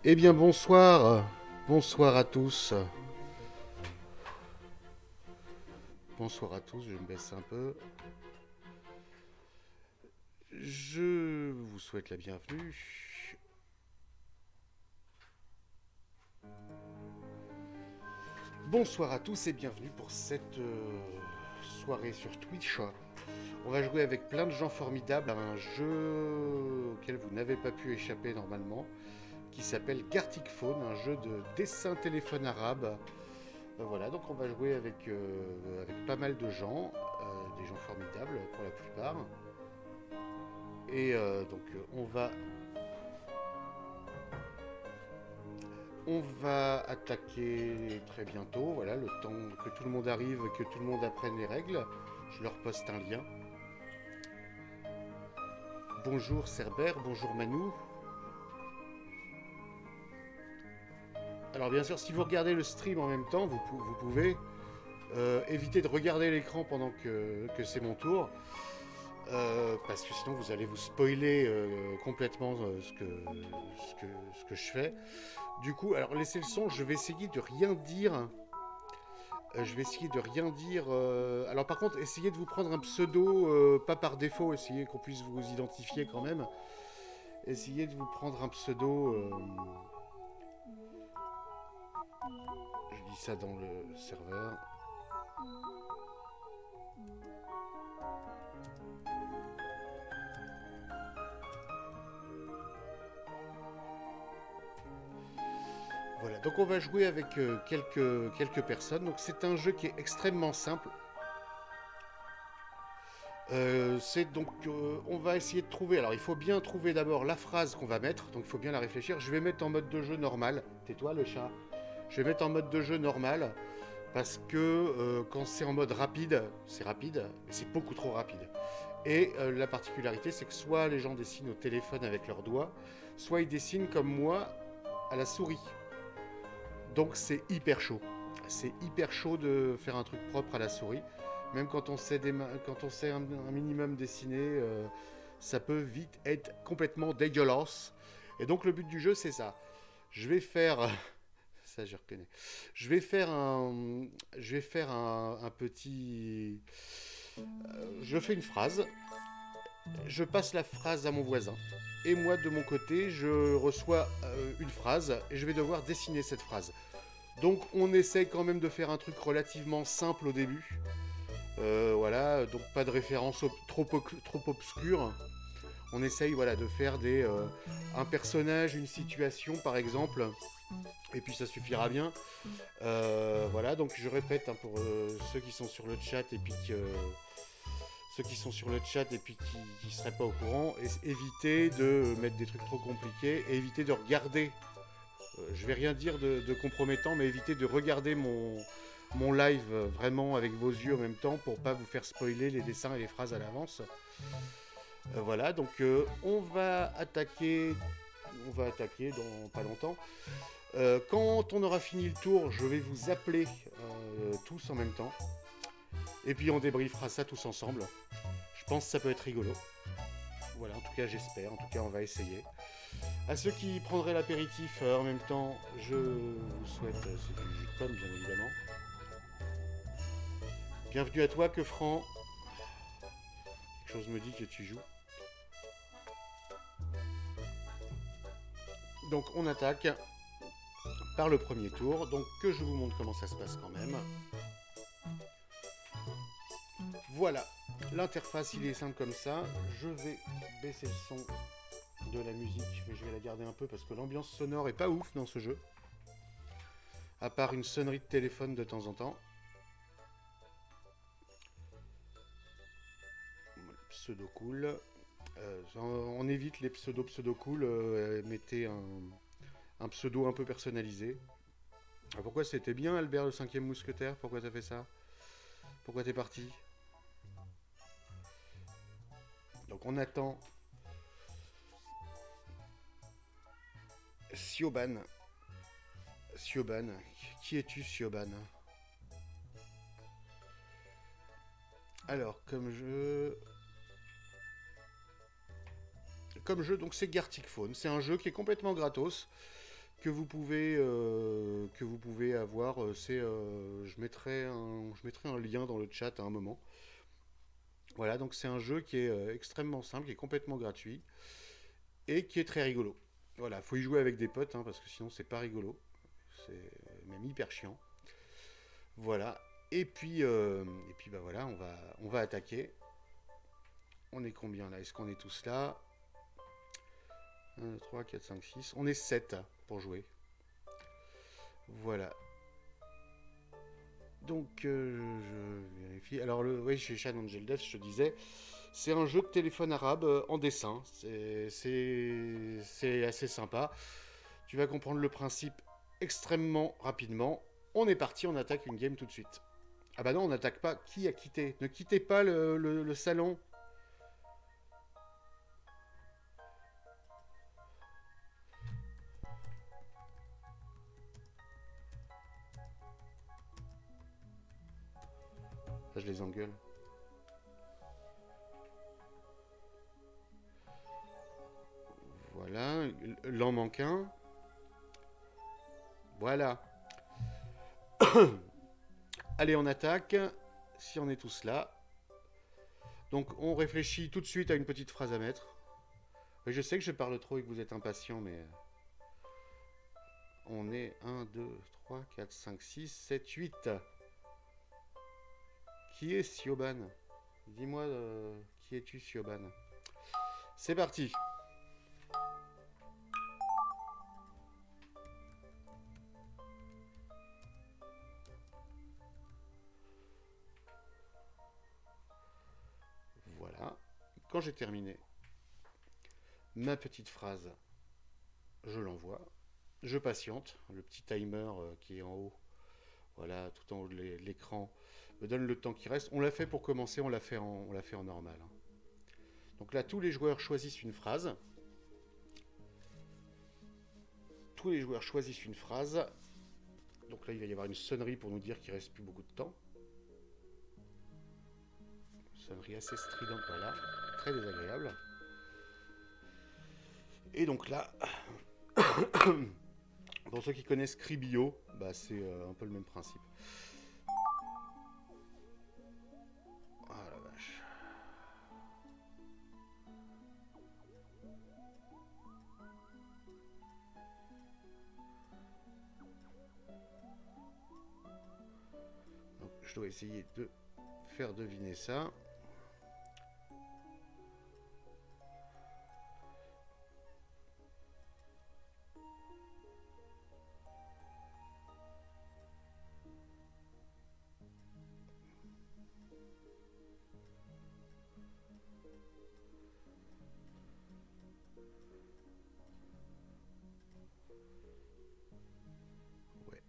Eh bien bonsoir, bonsoir à tous. Bonsoir à tous, je me baisse un peu. Je vous souhaite la bienvenue. Bonsoir à tous et bienvenue pour cette soirée sur Twitch. On va jouer avec plein de gens formidables à un jeu auquel vous n'avez pas pu échapper normalement, qui s'appelle Gartic Phone, un jeu de dessin téléphone arabe. Voilà, donc on va jouer avec pas mal de gens, des gens formidables pour la plupart. Et on va attaquer très bientôt. Voilà, le temps que tout le monde arrive, que tout le monde apprenne les règles. Je leur poste un lien. Bonjour Cerber, bonjour Manu. Alors bien sûr, si vous regardez le stream en même temps, vous pouvez éviter de regarder l'écran pendant que c'est mon tour. Parce que sinon vous allez vous spoiler complètement ce que je fais. Du coup, alors laissez le son, je vais essayer de rien dire. Je vais essayer de rien dire. Alors par contre, essayez de vous prendre un pseudo, pas par défaut, essayez qu'on puisse vous identifier quand même. Essayez de vous prendre un pseudo. Je dis ça dans le serveur. Voilà, donc on va jouer avec quelques personnes. Donc c'est un jeu qui est extrêmement simple. On va essayer de trouver. Alors, il faut bien trouver d'abord la phrase qu'on va mettre. Donc, il faut bien la réfléchir. Je vais mettre en mode de jeu normal. Tais-toi, le chat. Je vais mettre en mode de jeu normal parce que quand c'est en mode rapide, c'est rapide, mais c'est beaucoup trop rapide. Et la particularité, c'est que soit les gens dessinent au téléphone avec leurs doigts, soit ils dessinent comme moi à la souris. Donc, c'est hyper chaud. C'est hyper chaud de faire un truc propre à la souris. Même quand on sait, quand on sait un minimum dessiner, ça peut vite être complètement dégueulasse. Et donc le but du jeu, c'est ça. Je vais faire... ça, je reconnais. Je vais faire un petit... je fais une phrase. Je passe la phrase à mon voisin. Et moi, de mon côté, je reçois une phrase et je vais devoir dessiner cette phrase. Donc on essaye quand même de faire un truc relativement simple au début. Voilà, donc pas de référence trop obscure. On essaye voilà, de faire un personnage, une situation par exemple, et puis ça suffira bien. Voilà, donc je répète hein, pour ceux qui sont sur le chat et puis ceux qui sont sur le chat et puis qui seraient pas au courant, évitez de mettre des trucs trop compliqués et évitez de regarder. Je vais rien dire de compromettant, mais évitez de regarder mon live vraiment avec vos yeux en même temps pour pas vous faire spoiler les dessins et les phrases à l'avance. Voilà, donc on va attaquer dans pas longtemps. Quand on aura fini le tour, je vais vous appeler tous en même temps. Et puis on débriefera ça tous ensemble. Je pense que ça peut être rigolo. Voilà, en tout cas j'espère, en tout cas on va essayer. À ceux qui prendraient l'apéritif en même temps, je vous souhaite c'est du jus de pomme bien évidemment. Bienvenue à toi, que franc. Quelque chose me dit que tu joues. Donc on attaque par le premier tour. Donc que je vous montre comment ça se passe quand même. Voilà, l'interface il est simple comme ça. Je vais baisser le son de la musique, mais je vais la garder un peu parce que l'ambiance sonore est pas ouf dans ce jeu. À part une sonnerie de téléphone de temps en temps. Pseudo cool. On évite les pseudo cool. Mettez un pseudo un peu personnalisé. Ah, pourquoi c'était bien Albert le cinquième mousquetaire? Pourquoi t'as fait ça? Pourquoi t'es parti? Donc on attend Sioban. Sioban. Qui es-tu Sioban? Alors comme jeu donc c'est Gartic Phone. C'est un jeu qui est complètement gratos, que vous pouvez avoir. Je mettrai un lien dans le chat à un moment. Voilà, donc c'est un jeu qui est extrêmement simple, qui est complètement gratuit et qui est très rigolo. Voilà, faut y jouer avec des potes, hein, parce que sinon c'est pas rigolo. C'est même hyper chiant. Voilà. Et puis bah voilà, on va attaquer. On est combien là? Est-ce qu'on est tous là? 1, 2, 3, 4, 5, 6. On est 7 pour jouer. Voilà. Donc, je vérifie. Alors, oui, chez Shan Angel Death, je te disais, c'est un jeu de téléphone arabe en dessin. C'est assez sympa. Tu vas comprendre le principe extrêmement rapidement. On est parti, on attaque une game tout de suite. Ah bah non, on n'attaque pas. Qui a quitté? Ne quittez pas le salon. Ah, je les engueule. Voilà, l'en manque un. Voilà. Allez, on attaque. Si on est tous là. Donc, on réfléchit tout de suite à une petite phrase à mettre. Je sais que je parle trop et que vous êtes impatient, mais on est 1, 2, 3, 4, 5, 6, 7, 8. Qui est Sioban? Dis-moi, qui es-tu, Sioban? C'est parti. Voilà. Quand j'ai terminé ma petite phrase, je l'envoie. Je patiente. Le petit timer qui est en haut, voilà, tout en haut de l'écran, me donne le temps qui reste. On l'a fait pour commencer, on l'a fait en normal. Donc là, tous les joueurs choisissent une phrase. Tous les joueurs choisissent une phrase. Donc là, il va y avoir une sonnerie pour nous dire qu'il reste plus beaucoup de temps. Sonnerie assez stridente, voilà, très désagréable. Et donc là, pour ceux qui connaissent Cribio, bah c'est un peu le même principe. Ah la vache. Donc je dois essayer de faire deviner ça. Ouais.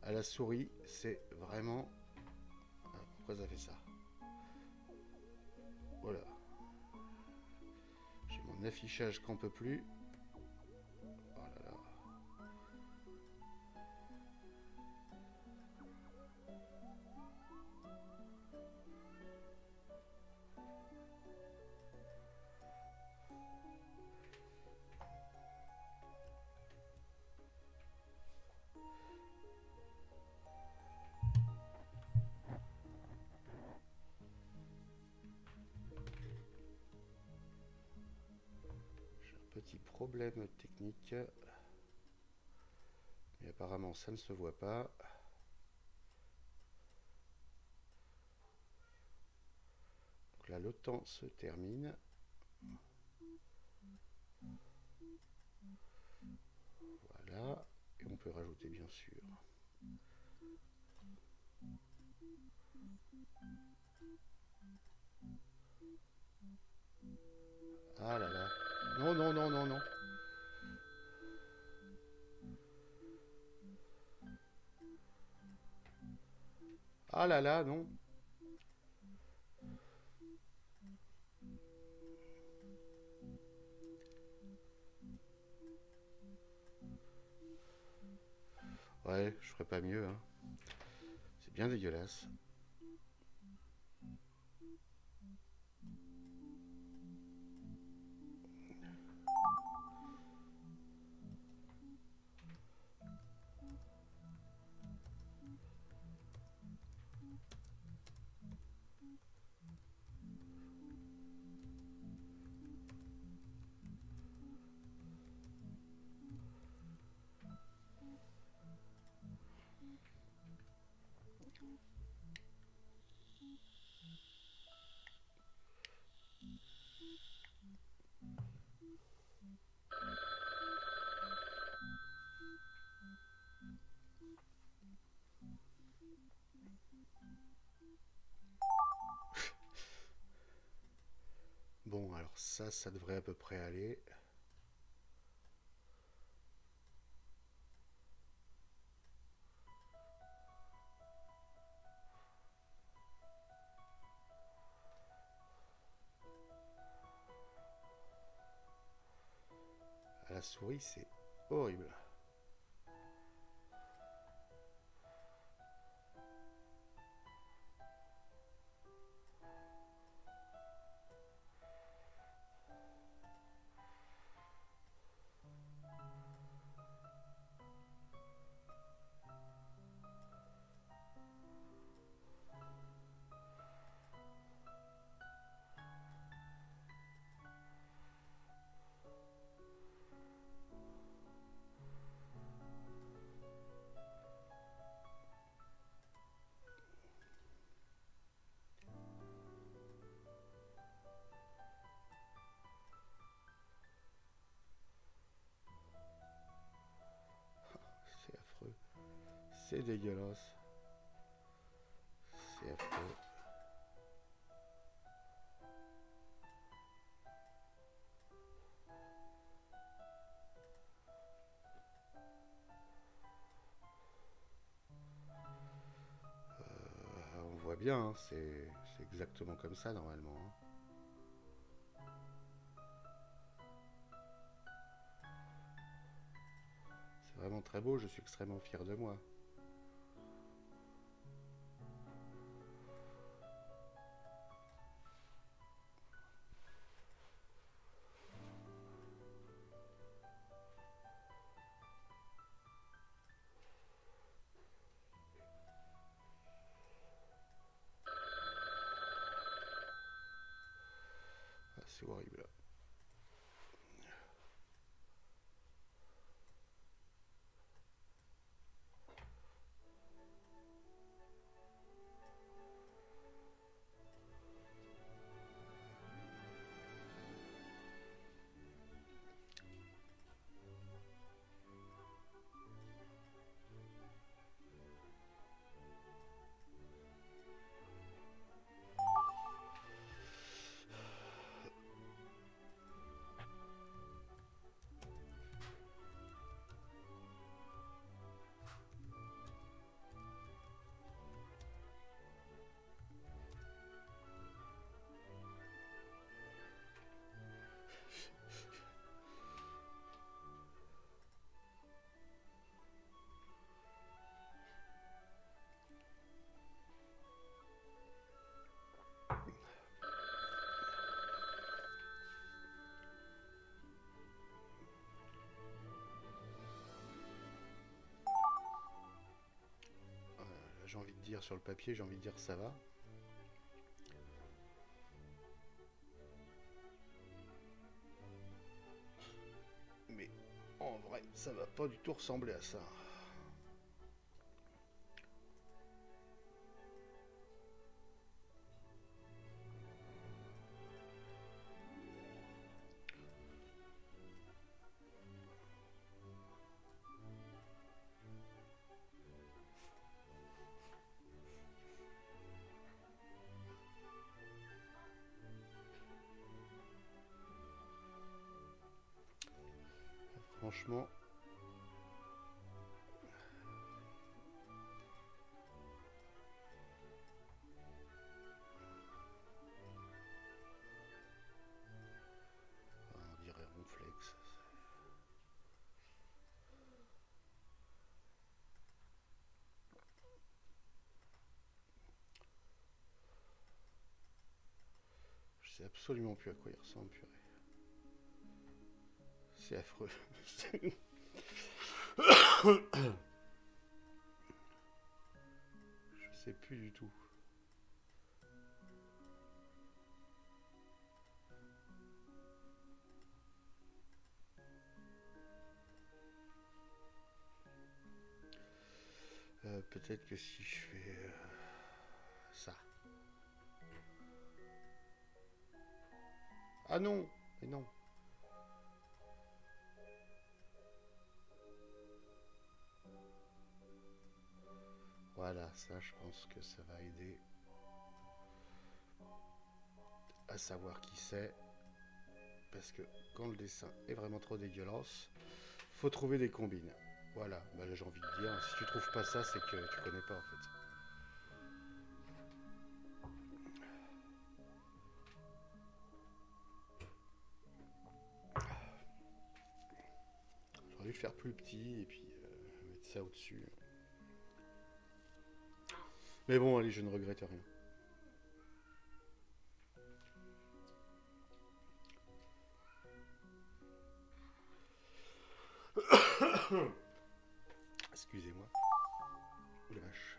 À la souris, c'est vraiment... Pourquoi ça fait ça? Voilà. J'ai mon affichage qu'on peut plus. Oh là là. J'ai un petit problème technique. Mais apparemment, ça ne se voit pas. Donc là, le temps se termine. Voilà. Et on peut rajouter, bien sûr. Ah là là. Non, non, non, non, non. Ah là là, non. Ouais, je ferais pas mieux, hein. C'est bien dégueulasse. Bon, alors ça devrait à peu près aller. À la souris, c'est horrible. C'est affreux. C'est dégueulasse. C'est affreux. On voit bien, hein, c'est exactement comme ça normalement, hein. C'est vraiment très beau, je suis extrêmement fier de moi. Ah, c'est horrible. J'ai envie de dire sur le papier, j'ai envie de dire ça va. Mais en vrai, ça va pas du tout ressembler à ça. Franchement, on dirait Ronflex. Je sais absolument plus à quoi il ressemble, purée. C'est affreux. Je sais plus du tout. Peut-être que si je fais ça. Ah non, mais non. Voilà, ça, je pense que ça va aider à savoir qui c'est. Parce que quand le dessin est vraiment trop dégueulasse, faut trouver des combines. Voilà, bah là j'ai envie de dire, si tu trouves pas ça, c'est que tu connais pas en fait. J'aurais dû le faire plus petit et puis mettre ça au-dessus. Mais bon, allez, je ne regrette rien. Excusez-moi. Oh la vache.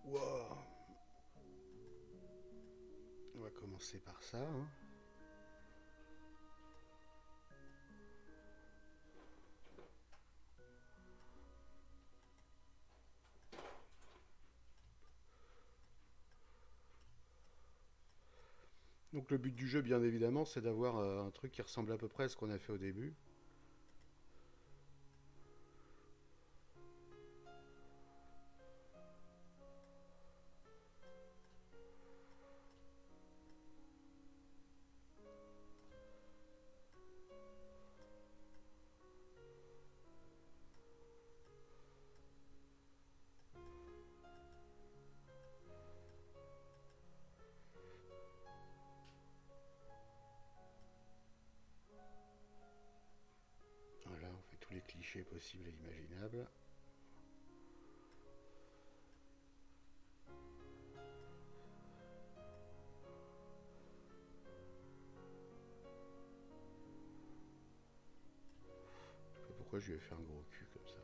Wow. On va commencer par ça. Hein. Donc le but du jeu, bien évidemment, c'est d'avoir un truc qui ressemble à peu près à ce qu'on a fait au début. Voilà, on fait tous les clichés possibles et imaginables. Je sais pas pourquoi je lui ai fait un gros cul comme ça.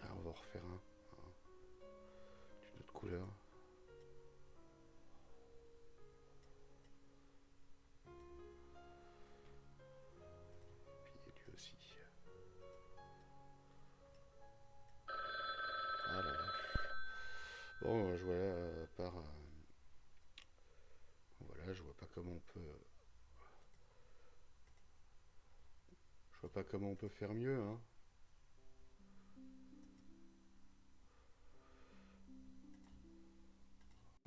Ah, on va en refaire un. D'une autre couleur. Puis lui aussi. Ah la vache. Bon, je vois là, par... voilà, je vois pas comment on peut... Je vois pas comment on peut faire mieux, hein.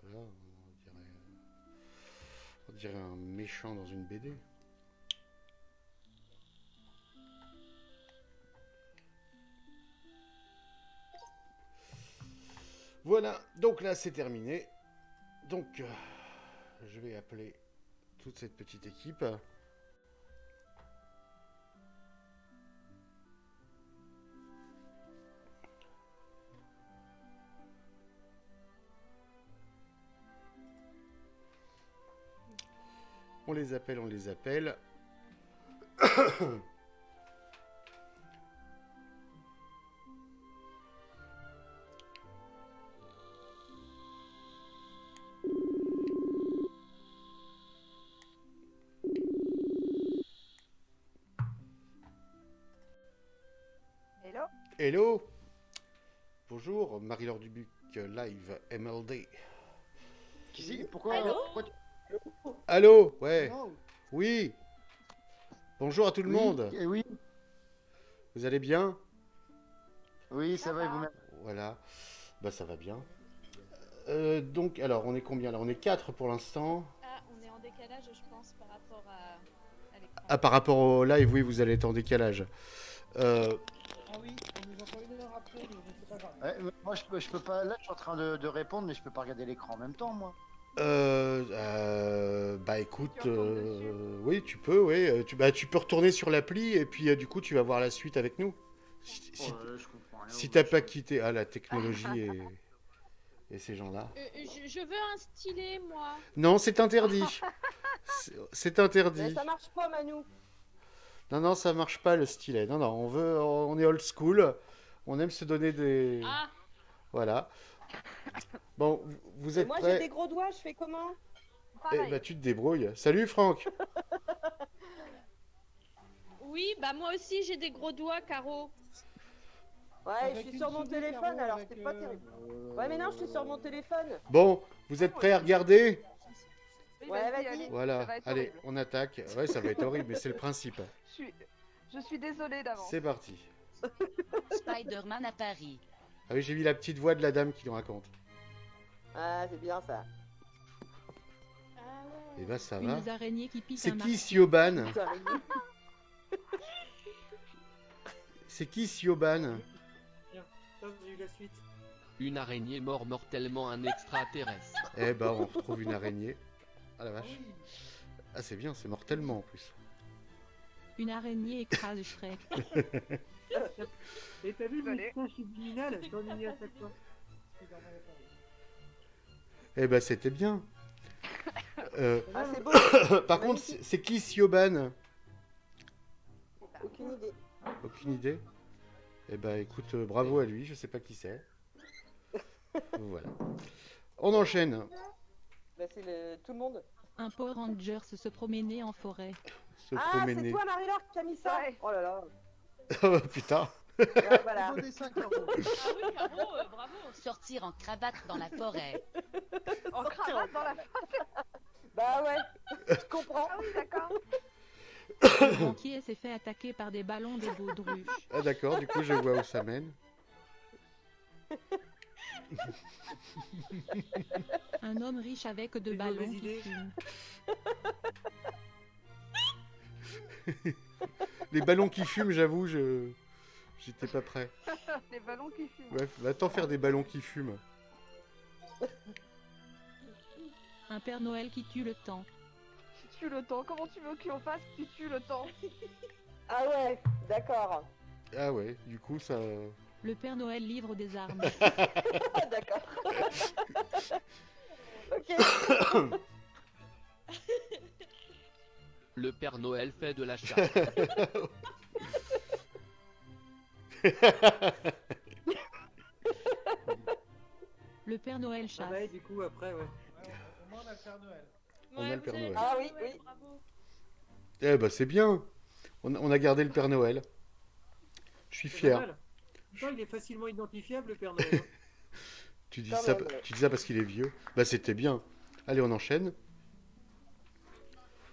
Voilà, on dirait un méchant dans une BD. Voilà, donc là c'est terminé. Donc je vais appeler toute cette petite équipe. On les appelle, on les appelle. Hello. Hello. Bonjour, Marie-Laure Dubuc, live MLD. Qui c'est? Pourquoi, Allô? pourquoi tu... Allô. Ouais. Non. Oui. Bonjour à tout le monde. Oui, Vous allez bien? oui, ça va et vous-même? Voilà. Bah ça va bien. Donc, alors, on est combien là? On est 4 pour l'instant. Ah, on est en décalage, je pense, par rapport à l'écran. Ah, par rapport au live, oui, vous allez être en décalage. Euh, Ah oui, on nous entend 1 heure après, mais c'est pas grave. Moi, je peux pas. Là, je suis en train de répondre, mais je peux pas regarder l'écran en même temps, moi. bah écoute, Tu retournes dessus. oui, tu peux, oui. Tu peux retourner sur l'appli et puis du coup, tu vas voir la suite avec nous. Je comprends rien. Si t'as pas quitté. Ah, la technologie et ces gens-là. Je veux un stylet, moi. Non, c'est interdit. C'est interdit. Mais ça marche pas, Manu. Non, non, ça marche pas le stylet. Non, non, on est old school. On aime se donner des. Ah, Voilà. Bon, vous Et êtes moi, j'ai prêts? des gros doigts, je fais comment? Eh Pareil. bah, tu te débrouilles. Salut, Franck. oui, bah moi aussi j'ai des gros doigts, Caro. Ouais, Avec je suis une sur mon soudée, téléphone, Caro, alors avec, c'est pas terrible. Ouais, mais non, je suis sur mon téléphone. Bon, vous êtes prêts à regarder? Oui, Ouais, vas-y, vas-y. allez. Ça Voilà. va être Allez, horrible. on attaque. Ouais, ça va être horrible, mais c'est le principe. Je suis désolée d'avance. C'est parti. Spider-Man à Paris. Ah oui, j'ai mis la petite voix de la dame qui nous raconte. Ah, c'est bien ça. Ah Et ouais. bah, ça va. Une araignée qui pique C'est un qui marteau. Sioban? Putain, C'est qui Sioban? Top, j'ai eu la suite. Une araignée mord mortellement un extraterrestre. Eh bah, on retrouve une araignée. Ah la vache. Ah, c'est bien, c'est mortellement en plus. Une araignée écrase Shrek. Et t'as vu le Désolé. message subliminal? Je t'ennuie à chaque fois. Eh bah, c'était bien. Ah, c'est beau. Par contre, c'est qui Sioban? Aucune idée. Aucune idée. Eh bah, écoute, bravo à lui, je sais pas qui c'est. Voilà. On enchaîne. Bah, c'est tout le monde. Un Power Ranger se promenait en forêt. Se Ah, c'est promener. toi, Marie-Laure, qui a mis ça? Ouais. Oh là là. Oh putain. Ouais, voilà. Beau dessin, Caro. Ah oui, Caro, bravo. Sortir en cravate dans la forêt. En cravate dans la... Bah ouais, je comprends. Ah oui, d'accord. Le banquier s'est fait attaquer par des ballons de baudruche. Ah d'accord, du coup je vois où ça mène. Un homme riche avec deux Une ballons mauvaise qui idée. fument. Les ballons qui fument, j'avoue, j'étais pas prêt. Les ballons qui fument. Ouais, va-t'en faire des ballons qui fument. Un Père Noël qui tue le temps. Tu tues le temps. Comment tu veux qu'on fasse? Tu tues le temps. Ah ouais, d'accord. Ah ouais, du coup ça... Le Père Noël livre des armes. Ah, d'accord. Ok. Le Père Noël fait de la chasse. Le Père Noël Ah chasse. ouais, du coup, après, ouais. Au moins on a le Père Noël. On a le vous Père avez Noël. Ah le oui, Père Noël, oui. bravo. Eh bah c'est bien. On a gardé le Père Noël. Je suis C'est fier. pas mal. Pourtant, il est facilement identifiable, le Père Noël. Hein. Tu dis Quand ça, même, ouais. tu dis ça parce qu'il est vieux. Bah c'était bien. Allez, on enchaîne.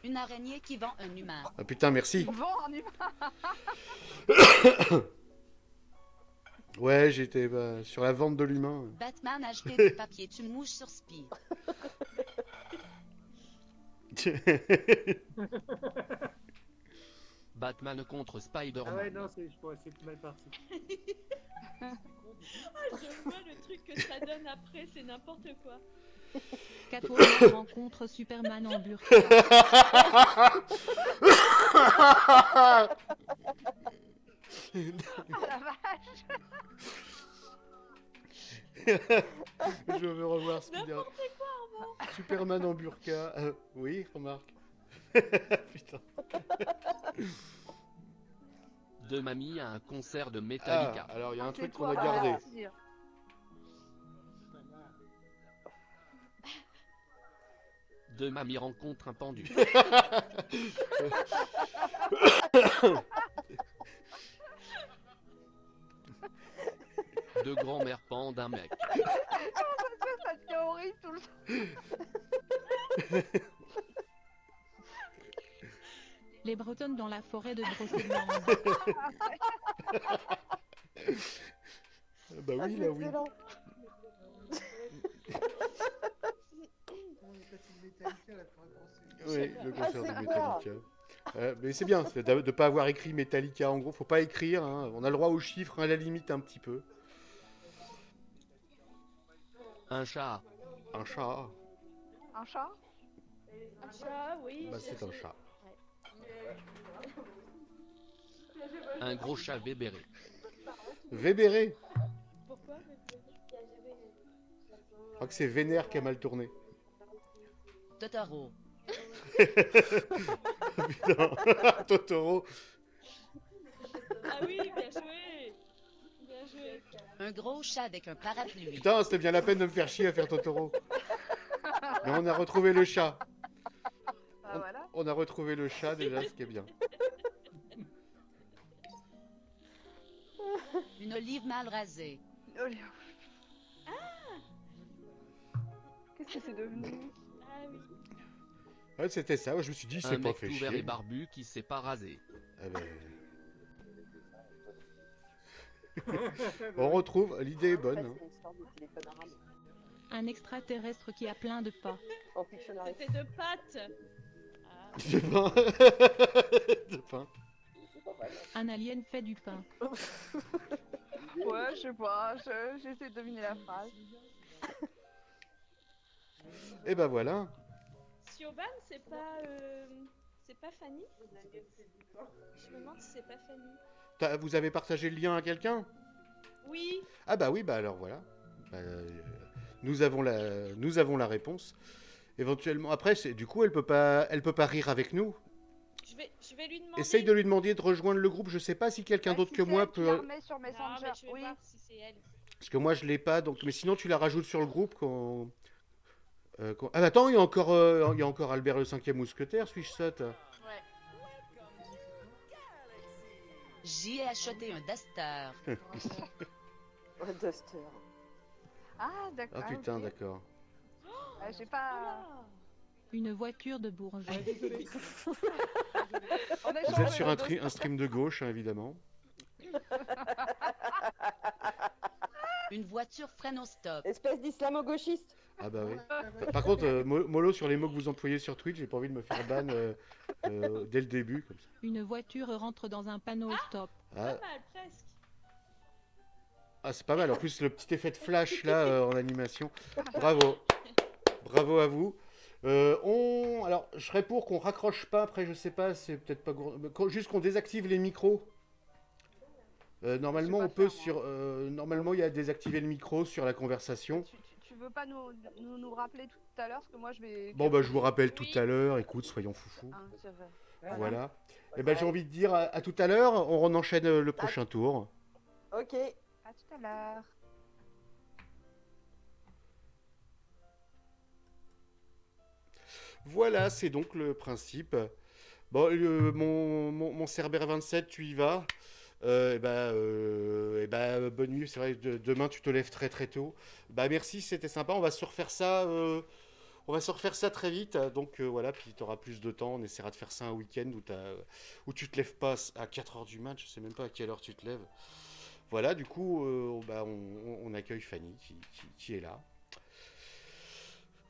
Une araignée qui vend un humain. Ah putain, merci. Vent en humain. Ouais, j'étais sur la vente de l'humain. Batman a acheté du papier tu mouches sur Spire. Batman contre Ah Spider-Man. ouais, non, c'est mal parti. Ah, je vois le truc que ça donne après, c'est n'importe quoi. Catwoman rencontre Superman en burqa. Oh la vache. Je veux revoir Superman en burqa. Oui, remarque. Putain. Deux mamies à un concert de Ah, Metallica. alors il y a un C'est truc qu'on toi, a voilà. gardé. Deux mamies rencontrent un pendu. Deux grands-mères pendent un mec. Ça devient horrible tout le temps. Les Bretonnes dans la forêt de Brocéliande. Bah Ah, oui, c'est là oui. excellent. On est passé de Metallica là pour penser. Oui, le Ah, concert c'est de clair. Metallica. Mais c'est bien de ne pas avoir écrit Metallica. En gros, faut pas écrire. Hein. On a le droit aux chiffres, à la limite, un petit peu. Un chat. Un chat. Un chat? Un chat, oui. Bah, c'est un chat. Un gros chat vébéré. Vébéré. Pourquoi Je crois que c'est Vénère qui a mal tourné. Totoro. Putain, Totoro. Ah oui, bien joué. Bien joué. Un gros chat avec un parapluie. Putain, c'était bien la peine de me faire chier à faire Totoro. Mais on a retrouvé le chat. Ah voilà. On a retrouvé le chat déjà, ce qui est bien. Une olive mal rasée. Qu'est-ce que c'est devenu? Ah oui. Ouais, c'était ça. Ouais, je me suis dit, c'est Un pas mec fait tout vert chier. et barbu qui s'est pas rasé. Eh ben, on retrouve. L'idée est bonne. Après, Hein. c'est une histoire de téléphone arabe. Un extraterrestre qui a plein de pas. En Pictionary. C'était de pâtes. Ah. De pain. De pain. C'est pas mal. Un alien fait du pain. Ouais, je sais pas, j'essaie de deviner la phrase. Et ben voilà. Siobhan, c'est pas Fanny? Je me demande si c'est pas Fanny. Vous avez partagé le lien à quelqu'un? Oui. Ah bah oui, bah alors voilà. Bah, nous avons la réponse. Éventuellement, après, du coup, elle peut pas rire avec nous. Je vais lui demander. Essaye de lui demander de rejoindre le groupe. Je sais pas si quelqu'un d'autre que moi Tu la peut. remets sur Non, Messenger, mais je vais oui. voir si c'est elle. Parce que moi, je l'ai pas. Donc, mais sinon, tu la rajoutes sur le groupe quand. Ah bah attends, il y a encore Albert le cinquième mousquetaire. Suis-je sotte? Ouais. J'y ai acheté un Duster. Un Duster. Ah, d'accord. Ah putain, ok. d'accord. J'ai pas. Une voiture de bourgeois. On a Vous changé êtes sur le un, dos. un stream de gauche, hein, évidemment. Une voiture freine au stop. Espèce d'islamo-gauchiste. Ah bah oui. Par contre, mollo sur les mots que vous employez sur Twitch, j'ai pas envie de me faire ban dès le début. Comme ça. Une voiture rentre dans un panneau stop. Ah, Pas mal, presque. ah, c'est pas mal. En plus, le petit effet de flash là en animation. Bravo. Bravo à vous. Alors, je serais pour qu'on raccroche pas. Après, je sais pas, c'est peut-être pas juste qu'on désactive les micros. Normalement, Je sais on pas peut faire, normalement, il y a désactiver le micro sur la conversation. Tu veux pas nous rappeler tout à l'heure, parce que moi je vais. Bon, bah, je vous rappelle Oui. tout à l'heure. Écoute, soyons foufous. Ah, c'est vrai. Voilà. Et ben, j'ai envie de dire à tout à l'heure. On enchaîne le prochain tour. Ok. À tout à l'heure. Voilà, c'est donc le principe. Bon, mon Cerbère 27, tu y vas. Bonne nuit. C'est vrai que demain, tu te lèves très très tôt. Bah, merci, c'était sympa. On va se refaire ça. On va se refaire ça très vite. Donc voilà, puis tu auras plus de temps. On essaiera de faire ça un week-end où tu te lèves pas à 4h du mat. Je sais même pas à quelle heure tu te lèves. Voilà, du coup, on accueille Fanny qui est là.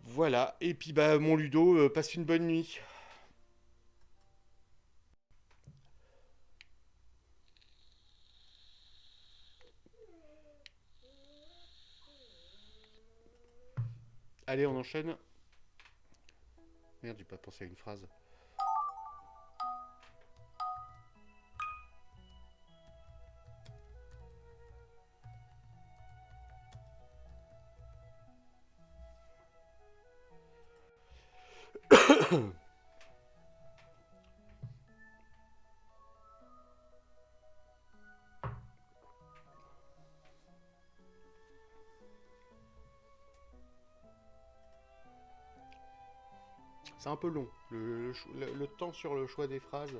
Voilà, et puis bah mon Ludo, passe une bonne nuit. Allez, on enchaîne. Merde, j'ai pas pensé à une phrase. C'est un peu long, le temps sur le choix des phrases.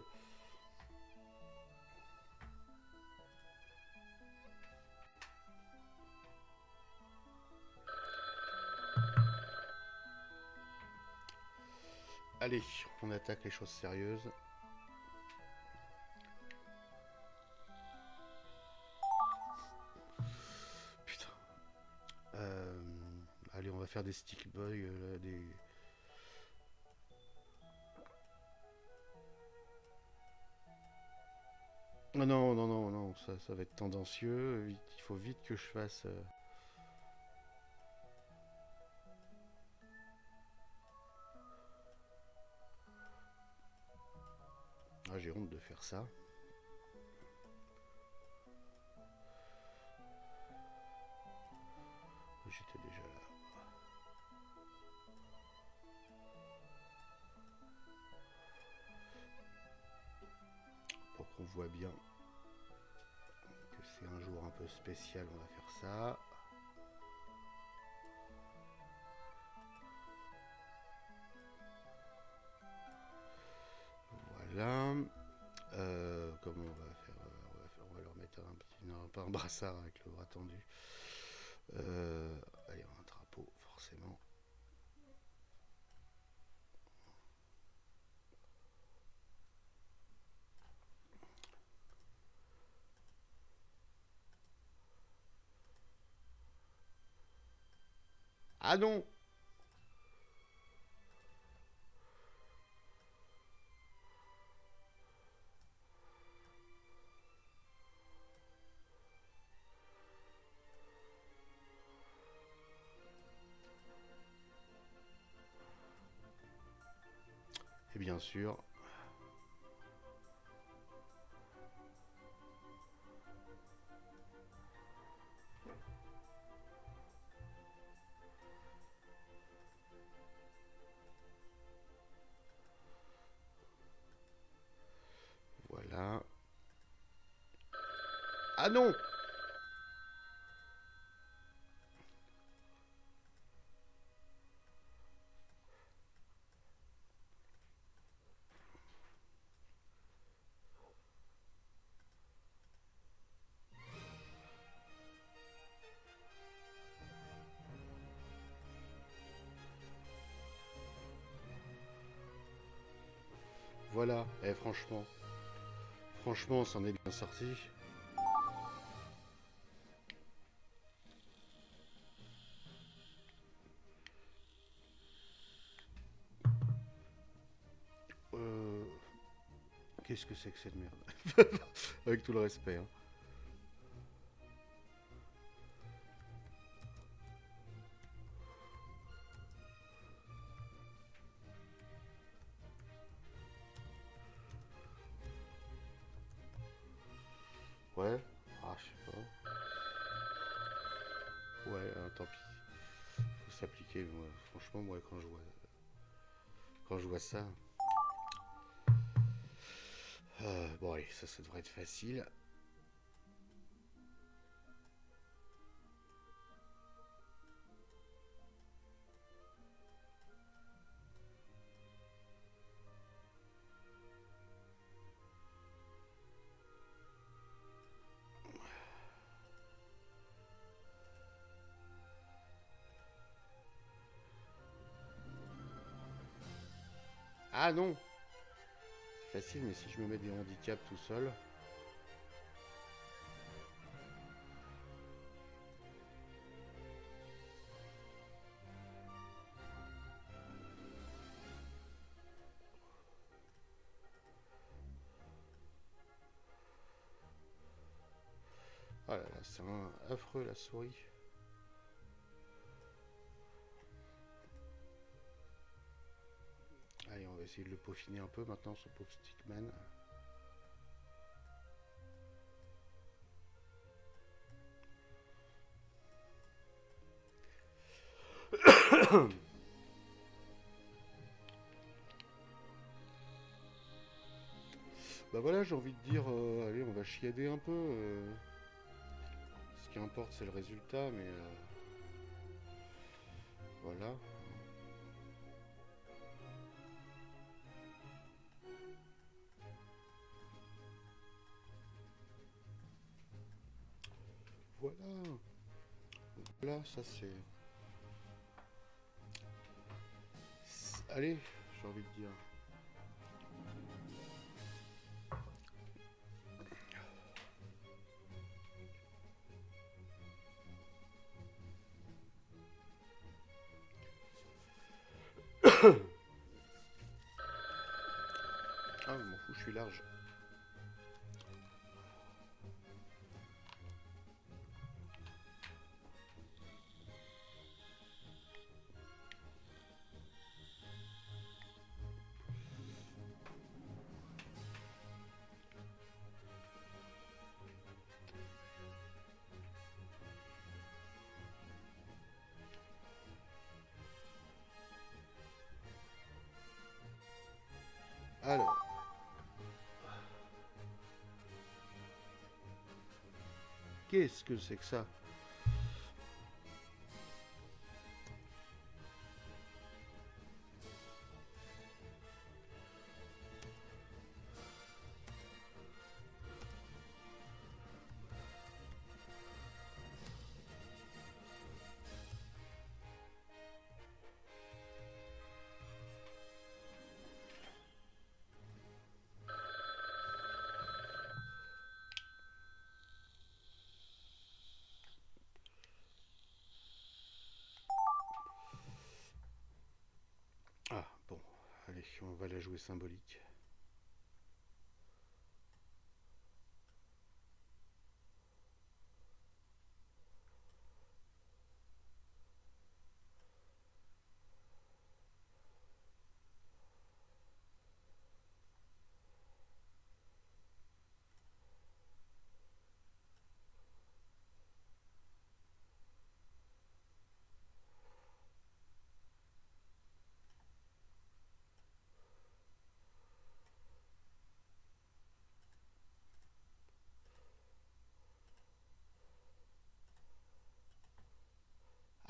Allez, on attaque les choses sérieuses. faire des stick boys, là, des... Oh non, non, non, non, ça va être tendancieux. Il faut vite que je fasse... Ah, j'ai honte de faire ça. J'étais déjà là. Pour qu'on voit bien que c'est un jour un peu spécial, on va faire ça. Voilà. Comment on va faire, on va leur mettre un petit, pas un brassard avec le bras tendu. Allez, un drapeau, forcément. Ah non! Et bien sûr, voilà. Ah non! Voilà, et franchement, on s'en est bien sorti. Qu'est-ce que c'est que cette merde? Avec tout le respect, hein. Ouais, ah, je sais pas. Ouais, tant pis. Faut s'appliquer. Moi, franchement, moi, quand je vois ça. Bon, allez, ça devrait être facile. Ah non! C'est facile, mais si je me mets des handicaps tout seul. Oh là là, c'est affreux la souris. Allez, on va essayer de le peaufiner un peu maintenant, ce pauvre Stickman. Bah voilà, j'ai envie de dire, allez, on va chiader un peu. Ce qui importe, c'est le résultat, mais voilà. Voilà. Voilà, ça c'est... Allez, j'ai envie de dire. Ah, je m'en fous, je suis large. Alors. Qu'est-ce que c'est que ça? Ah, bon, allez, on va la jouer symbolique.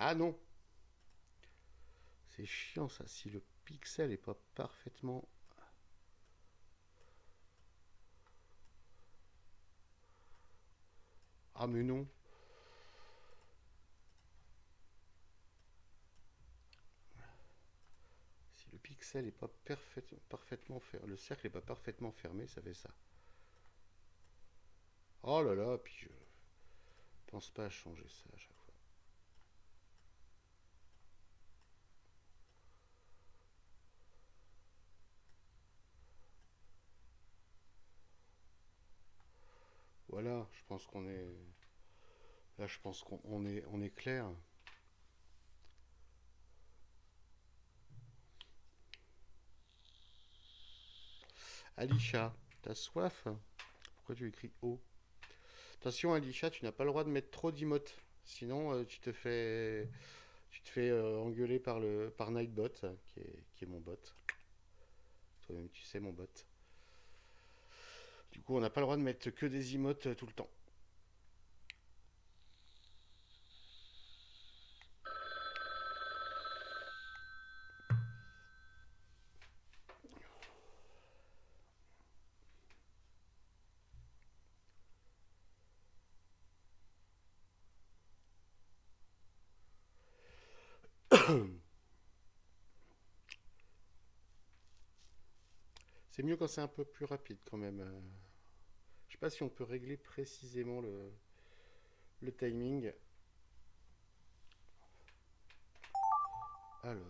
Ah non! C'est chiant ça, si le pixel est pas parfaitement... Ah mais non! Si le pixel est pas parfaitement fermé, le cercle est pas parfaitement fermé, ça fait ça. Oh là là, puis je pense pas à changer ça à chaque fois. Voilà, je pense qu'on est... Là, je pense qu'on est clair. Alisha, t'as soif? Pourquoi tu écris O? Attention, Alisha, tu n'as pas le droit de mettre trop d'emotes. Sinon, tu te fais engueuler par Nightbot, qui est mon bot. Toi-même, tu sais, mon bot. Du coup, on n'a pas le droit de mettre que des emotes tout le temps. C'est mieux quand c'est un peu plus rapide quand même. Je sais pas si on peut régler précisément le timing. Alors.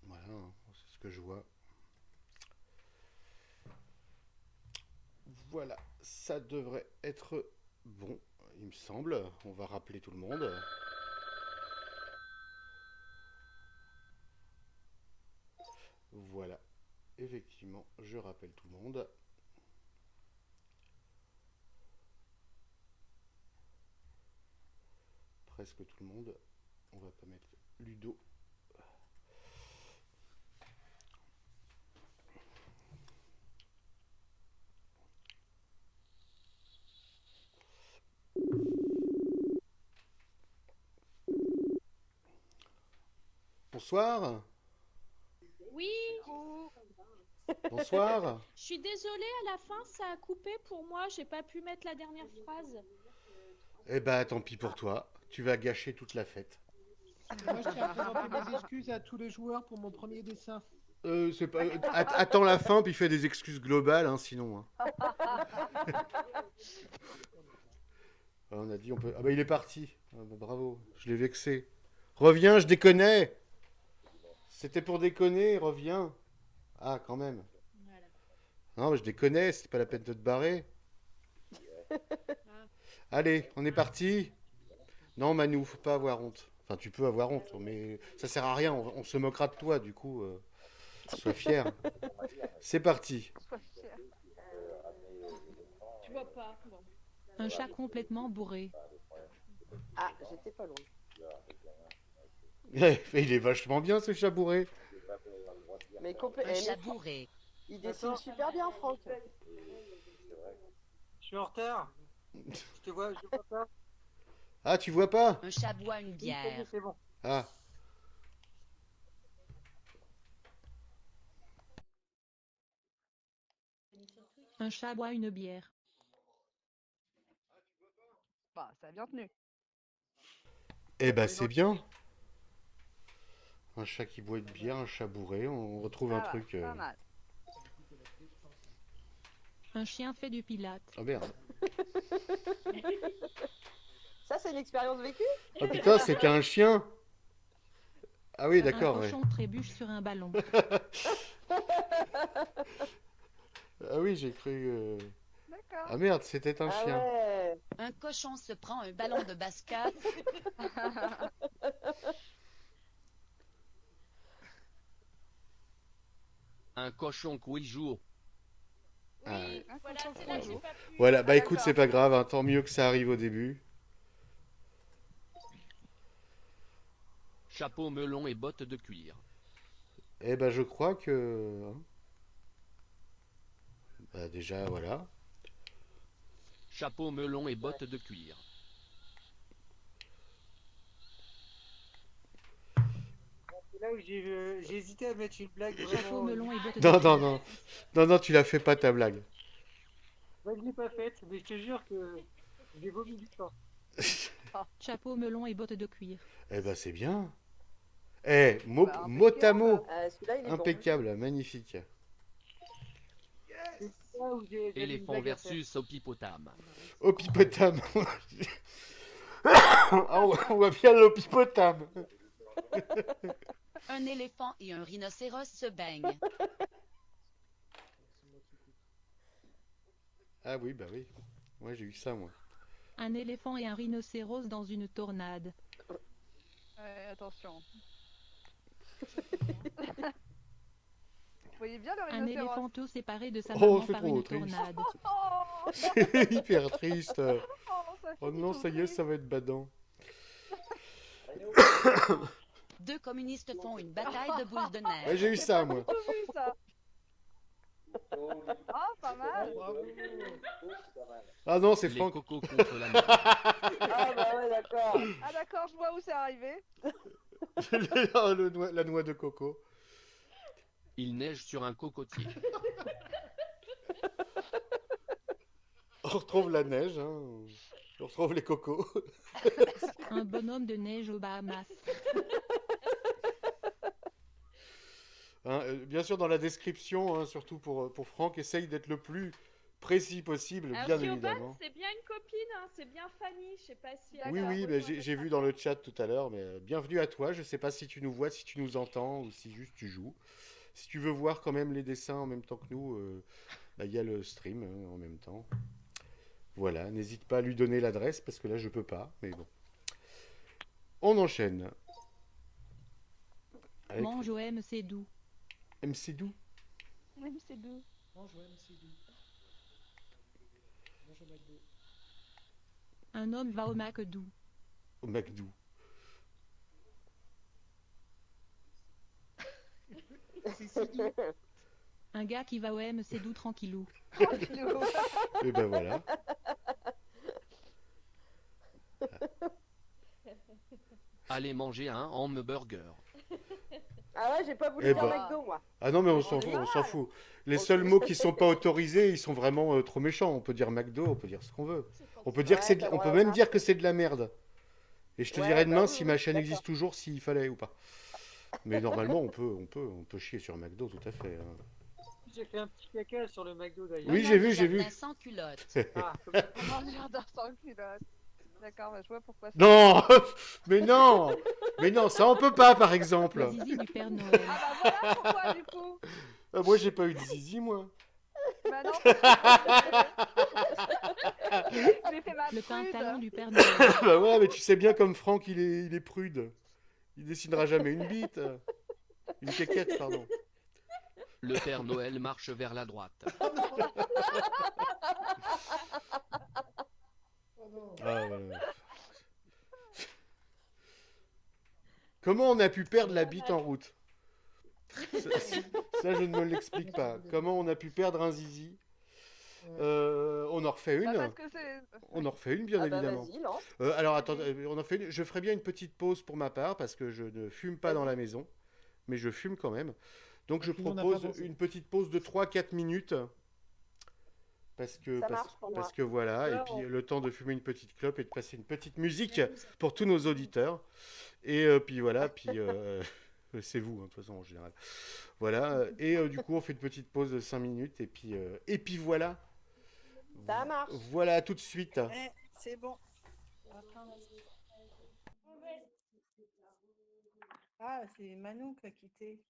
Voilà, hein, c'est ce que je vois. Voilà, ça devrait être bon, il me semble. On va rappeler tout le monde. Voilà, effectivement, je rappelle tout le monde. Presque tout le monde. On va pas mettre Ludo. Bonsoir. Oui, Bonsoir. je suis désolée, à la fin ça a coupé pour moi, j'ai pas pu mettre la dernière phrase. Eh ben, tant pis pour toi. Tu vas gâcher toute la fête. Moi, je tiens à présenter mes excuses à tous les joueurs pour mon premier dessin. C'est pas... Attends la fin, puis fais des excuses globales, hein, sinon. Hein. On a dit, on peut... Ah bah il est parti. Ah bah, bravo, je l'ai vexé. Reviens, je déconnais. C'était pour déconner, reviens. Ah, quand même. Voilà. Non, mais je déconnais, c'était pas la peine de te barrer. Allez, on est parti. Non, Manu, faut pas avoir honte. Enfin, tu peux avoir honte, mais ça sert à rien. On se moquera de toi, du coup. Sois fier. C'est parti. Sois fier. Tu vois pas. Bon. Un chat complètement bourré. Ah, j'étais pas loin. Il est vachement bien, ce chat bourré. Mais Un chat bourré. il dessine super bien, Franck. Je suis en retard. Je te vois, je vois pas. Ah, tu vois pas? Un chat boit une Oui, bière. c'est bon. Ah. Un chat boit une bière. Bah, ça a bien tenu. Eh ben, c'est bien. Un chat qui boit une bière, un chat bourré. On retrouve un Ça va, truc. Pas mal. Un chien fait du pilate. Oh merde. Ça, c'est une expérience vécue? Oh putain, c'était un chien. Ah oui, d'accord. Un Ouais. cochon trébuche sur un ballon. Ah oui, j'ai cru. D'accord. Ah merde, c'était un Ah chien. ouais. Un cochon se prend un ballon de basket. Un cochon qui joue. Ah, ouais. Un Voilà, cochon c'est là que qui j'ai joue. pas pu. Voilà, bah Ah, écoute, d'accord. c'est pas grave, hein, tant mieux que ça arrive au début. Chapeau melon et bottes de cuir. Eh ben, je crois que. Hein. Bah, déjà, voilà. Chapeau melon et bottes de cuir. C'est là où j'ai hésité à mettre une blague Chapeau vraiment. melon et bottes de Non, cuir. non, non. Non, non, tu la fais pas ta blague. Moi, je l'ai pas faite, mais je te jure que j'ai vomi du temps. Chapeau melon et bottes de cuir. Eh ben, c'est bien. Eh, mot, Bah, mot à mot. Celui-là, il est bon. Impeccable, magnifique. C'est là où j'ai une Éléphant blague à faire. versus hippopotame. Oppipotame. Ah, on voit bien l'oppipotame. Un éléphant et un rhinocéros se baignent. Ah oui, bah oui. Moi, j'ai eu ça, moi. Un éléphant et un rhinocéros dans une tornade. Ouais, attention. Vous voyez bien le Un rhinocéros? éléphanteau séparé de sa Oh, maman c'est par trop une triste. tornade. Oh, C'est hyper triste. ça Oh finit non, tout ça y est, triste. ça va être badant. Deux communistes font une bataille de boules de Ouais, neige. j'ai eu ça, moi. J'ai tout vu ça. Ah, pas mal. Ah non, c'est Les Franck. cocos contre la neige. Ah bah ouais, d'accord. Ah d'accord, je vois où c'est arrivé. Oh, la noix de coco. Il neige sur un cocotier. On retrouve la neige, hein. On retrouve les cocos. Un bonhomme de neige aux Bahamas. Hein, bien sûr, dans la description, hein, surtout pour Franck, essaye d'être le plus précis possible, Alors, bien Siobhan, évidemment. c'est bien une copine, hein, c'est bien Fanny, je sais pas si... Oui, oui, ben, j'ai vu dans le chat tout à l'heure, mais bienvenue à toi. Je sais pas si tu nous vois, si tu nous entends ou si juste tu joues. Si tu veux voir quand même les dessins en même temps que nous, bah, il y a le stream hein, en même temps. Voilà, n'hésite pas à lui donner l'adresse parce que là je peux pas, mais bon. On enchaîne. Avec Mange au MC doux. MC Doux. Même c'est doux. Mange au MC doux. Mange au McDo. Un homme va au McDo. Au McDo. C'est si doux. Un gars qui va au MC doux tranquillou. Tranquillou. Et ben voilà. Allez manger un hamburger. Ah ouais, j'ai pas voulu Eh dire ben. McDo, moi. Ah non mais on s'en fout, on s'en fout. Les seuls mots qui sont pas autorisés, ils sont vraiment trop méchants. On peut dire McDo, on peut dire ce qu'on veut. On peut dire que Ouais, c'est, t'as on droit peut à même ça. dire que c'est de la merde. Et je te Ouais, dirai bah demain oui, si oui, ma chaîne d'accord. existe toujours, s'il fallait ou pas. Mais normalement, on peut chier sur McDo tout à fait. Hein. J'ai fait un petit caca sur le McDo d'ailleurs. Oui, Nona j'ai vu, du j'ai vu. jardin sans culotte. Ah, comme Comment le jardin sans culotte. D'accord, bah, je vois pourquoi ça. Non, mais non, mais non, ça on peut pas, par Le exemple. zizi du Père Noël. Ah bah voilà pourquoi du coup. Moi, j'ai pas eu de zizi, moi. Bah non, parce que j'ai fait ma Le prude. pantalon du Père Noël. Bah ouais, mais tu sais bien comme Franck, il est prude. Il dessinera jamais une bite. Une quéquette, pardon. Le Père Noël marche vers la droite. Oh non. Ah, voilà. Comment on a pu perdre la bite en route? Ça, je ne me l'explique pas. Comment on a pu perdre un zizi? On en refait Bah, une. parce que c'est. On en refait une, bien Ah bah évidemment. vas-y, lance. Alors, attends, on en fait une. Je ferai bien une petite pause pour ma part, parce que je ne fume pas dans la maison. Mais je fume quand même. Donc, je Puis nous, on n'a propose pas pensé. une petite pause de 3-4 minutes. Ça marche pour moi. Parce que voilà, et Alors, puis le temps de fumer une petite clope et de passer une petite musique pour tous nos auditeurs. Et puis voilà, puis c'est vous, hein, de toute façon, en général. Voilà, et du coup, on fait une petite pause de 5 minutes, et puis voilà. Ça marche. Voilà, tout de suite. C'est bon. Ah, c'est Manon qui a quitté.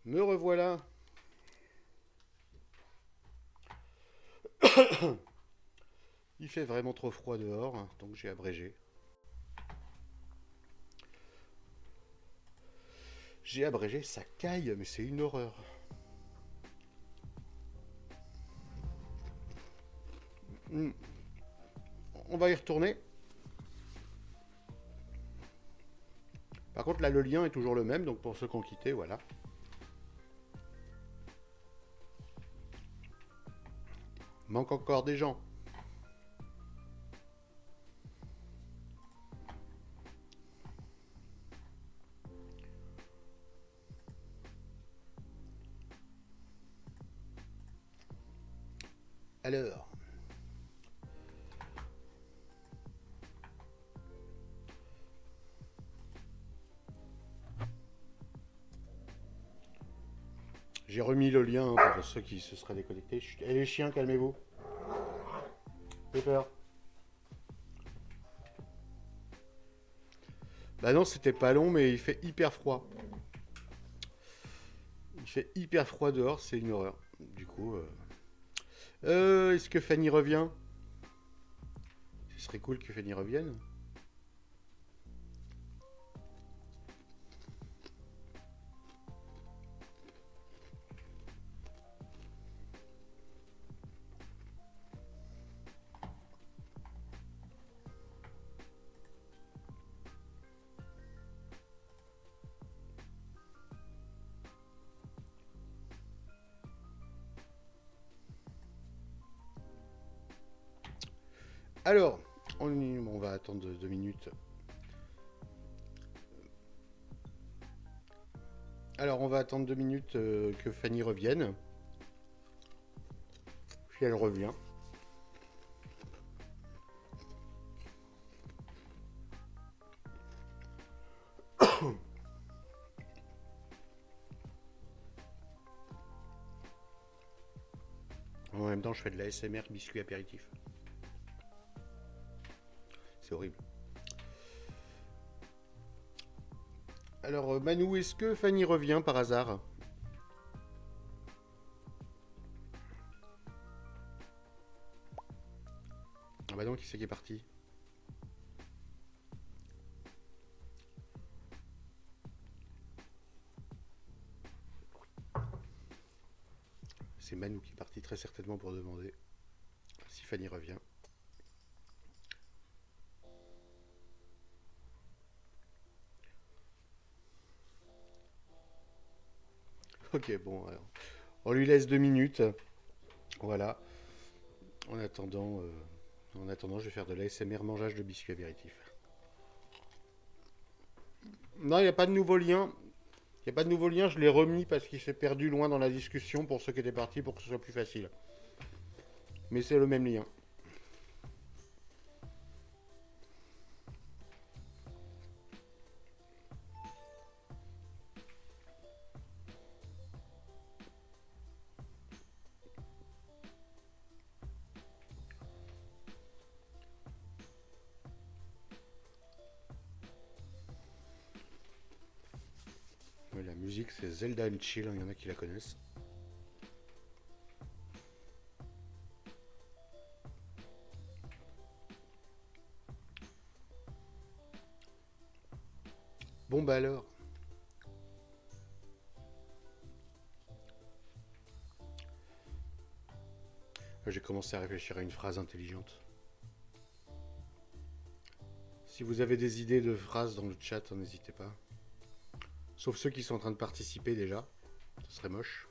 Me revoilà. Il fait vraiment trop froid dehors, donc j'ai abrégé. J'ai abrégé, ça caille, mais c'est une horreur. on va y retourner. Par contre, là, le lien est toujours le même, donc pour ceux qui ont quitté, voilà. Manque encore des gens. Alors. J'ai remis le lien pour ceux qui se seraient déconnectés. Et les chiens, calmez-vous. J'ai peur. Bah non, c'était pas long, mais il fait hyper froid. Il fait hyper froid dehors, c'est une horreur. Du coup... est-ce que Fanny revient? Ce serait cool que Fanny revienne. Alors, on va attendre 2 minutes. Alors, on va attendre 2 minutes que Fanny revienne. Puis elle revient. En même temps, je fais de la SMR biscuit apéritif. C'est horrible. Alors, Manou, est-ce que Fanny revient par hasard? Ah bah non, qui c'est qui est parti? C'est Manou qui est parti très certainement pour demander si Fanny revient. Ok, bon, alors, on lui laisse 2 minutes. Voilà. En attendant, je vais faire de l'ASMR mangeage de biscuits apéritifs. Non, il n'y a pas de nouveau lien. Il n'y a pas de nouveau lien, je l'ai remis parce qu'il s'est perdu loin dans la discussion pour ceux qui étaient partis pour que ce soit plus facile. Mais c'est le même lien. La musique, c'est Zelda and Chill, il y en a qui la connaissent. Bon bah alors. J'ai commencé à réfléchir à une phrase intelligente. Si vous avez des idées de phrases dans le chat, n'hésitez pas. Sauf ceux qui sont en train de participer déjà. Ce serait moche.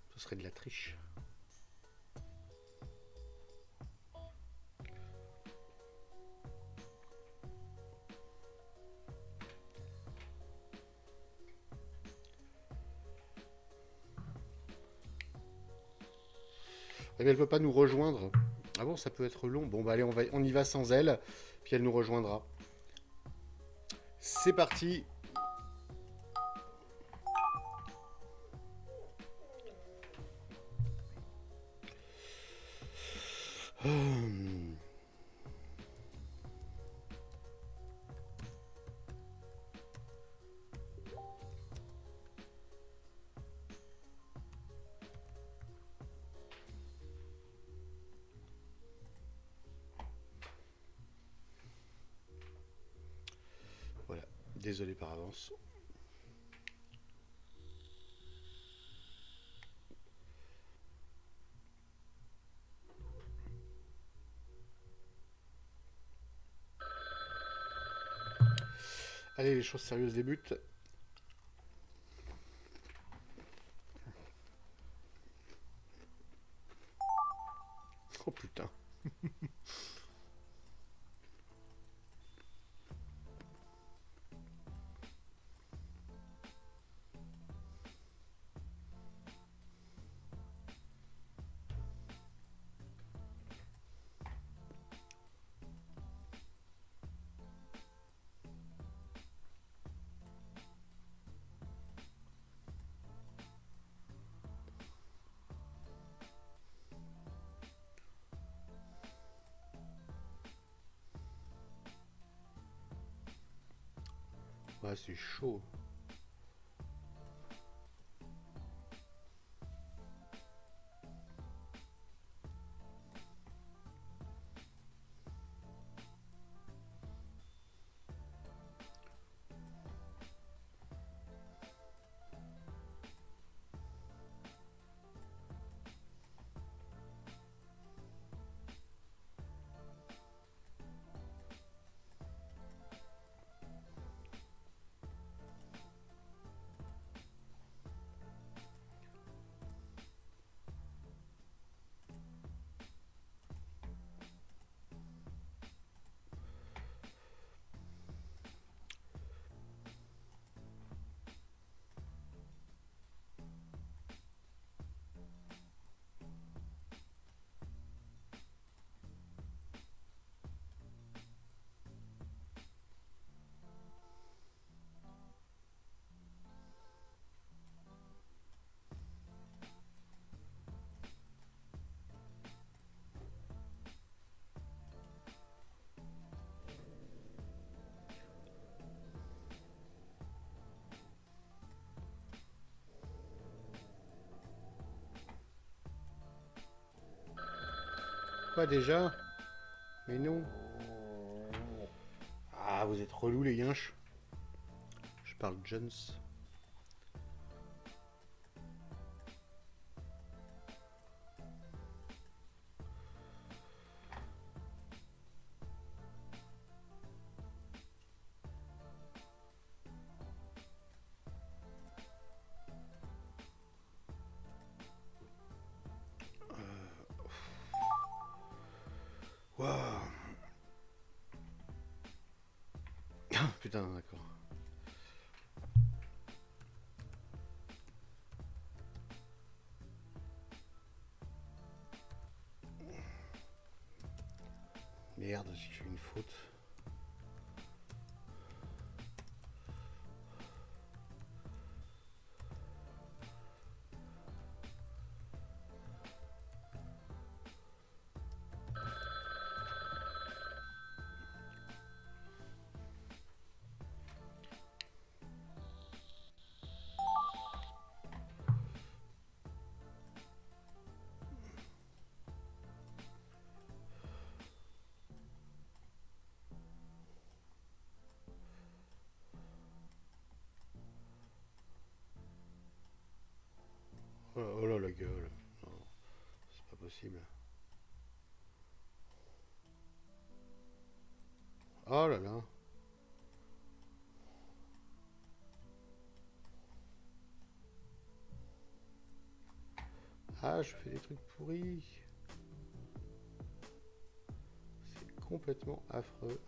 Ce serait de la triche. Et elle peut pas nous rejoindre. Ah bon, ça peut être long. Bon bah allez, on y va sans elle. Puis elle nous rejoindra. C'est parti. Voilà, désolé par avance. Allez, les choses sérieuses débutent. Oh putain. Ouais, c'est chaud. Quoi déjà? Mais non. Ah, vous êtes relous les yinches. Je parle Jones. Waouh. Ah, putain, d'accord. Merde, j'ai fait une faute. Oh là la gueule. Non, c'est pas possible. Oh là là. Ah, je fais des trucs pourris. C'est complètement affreux.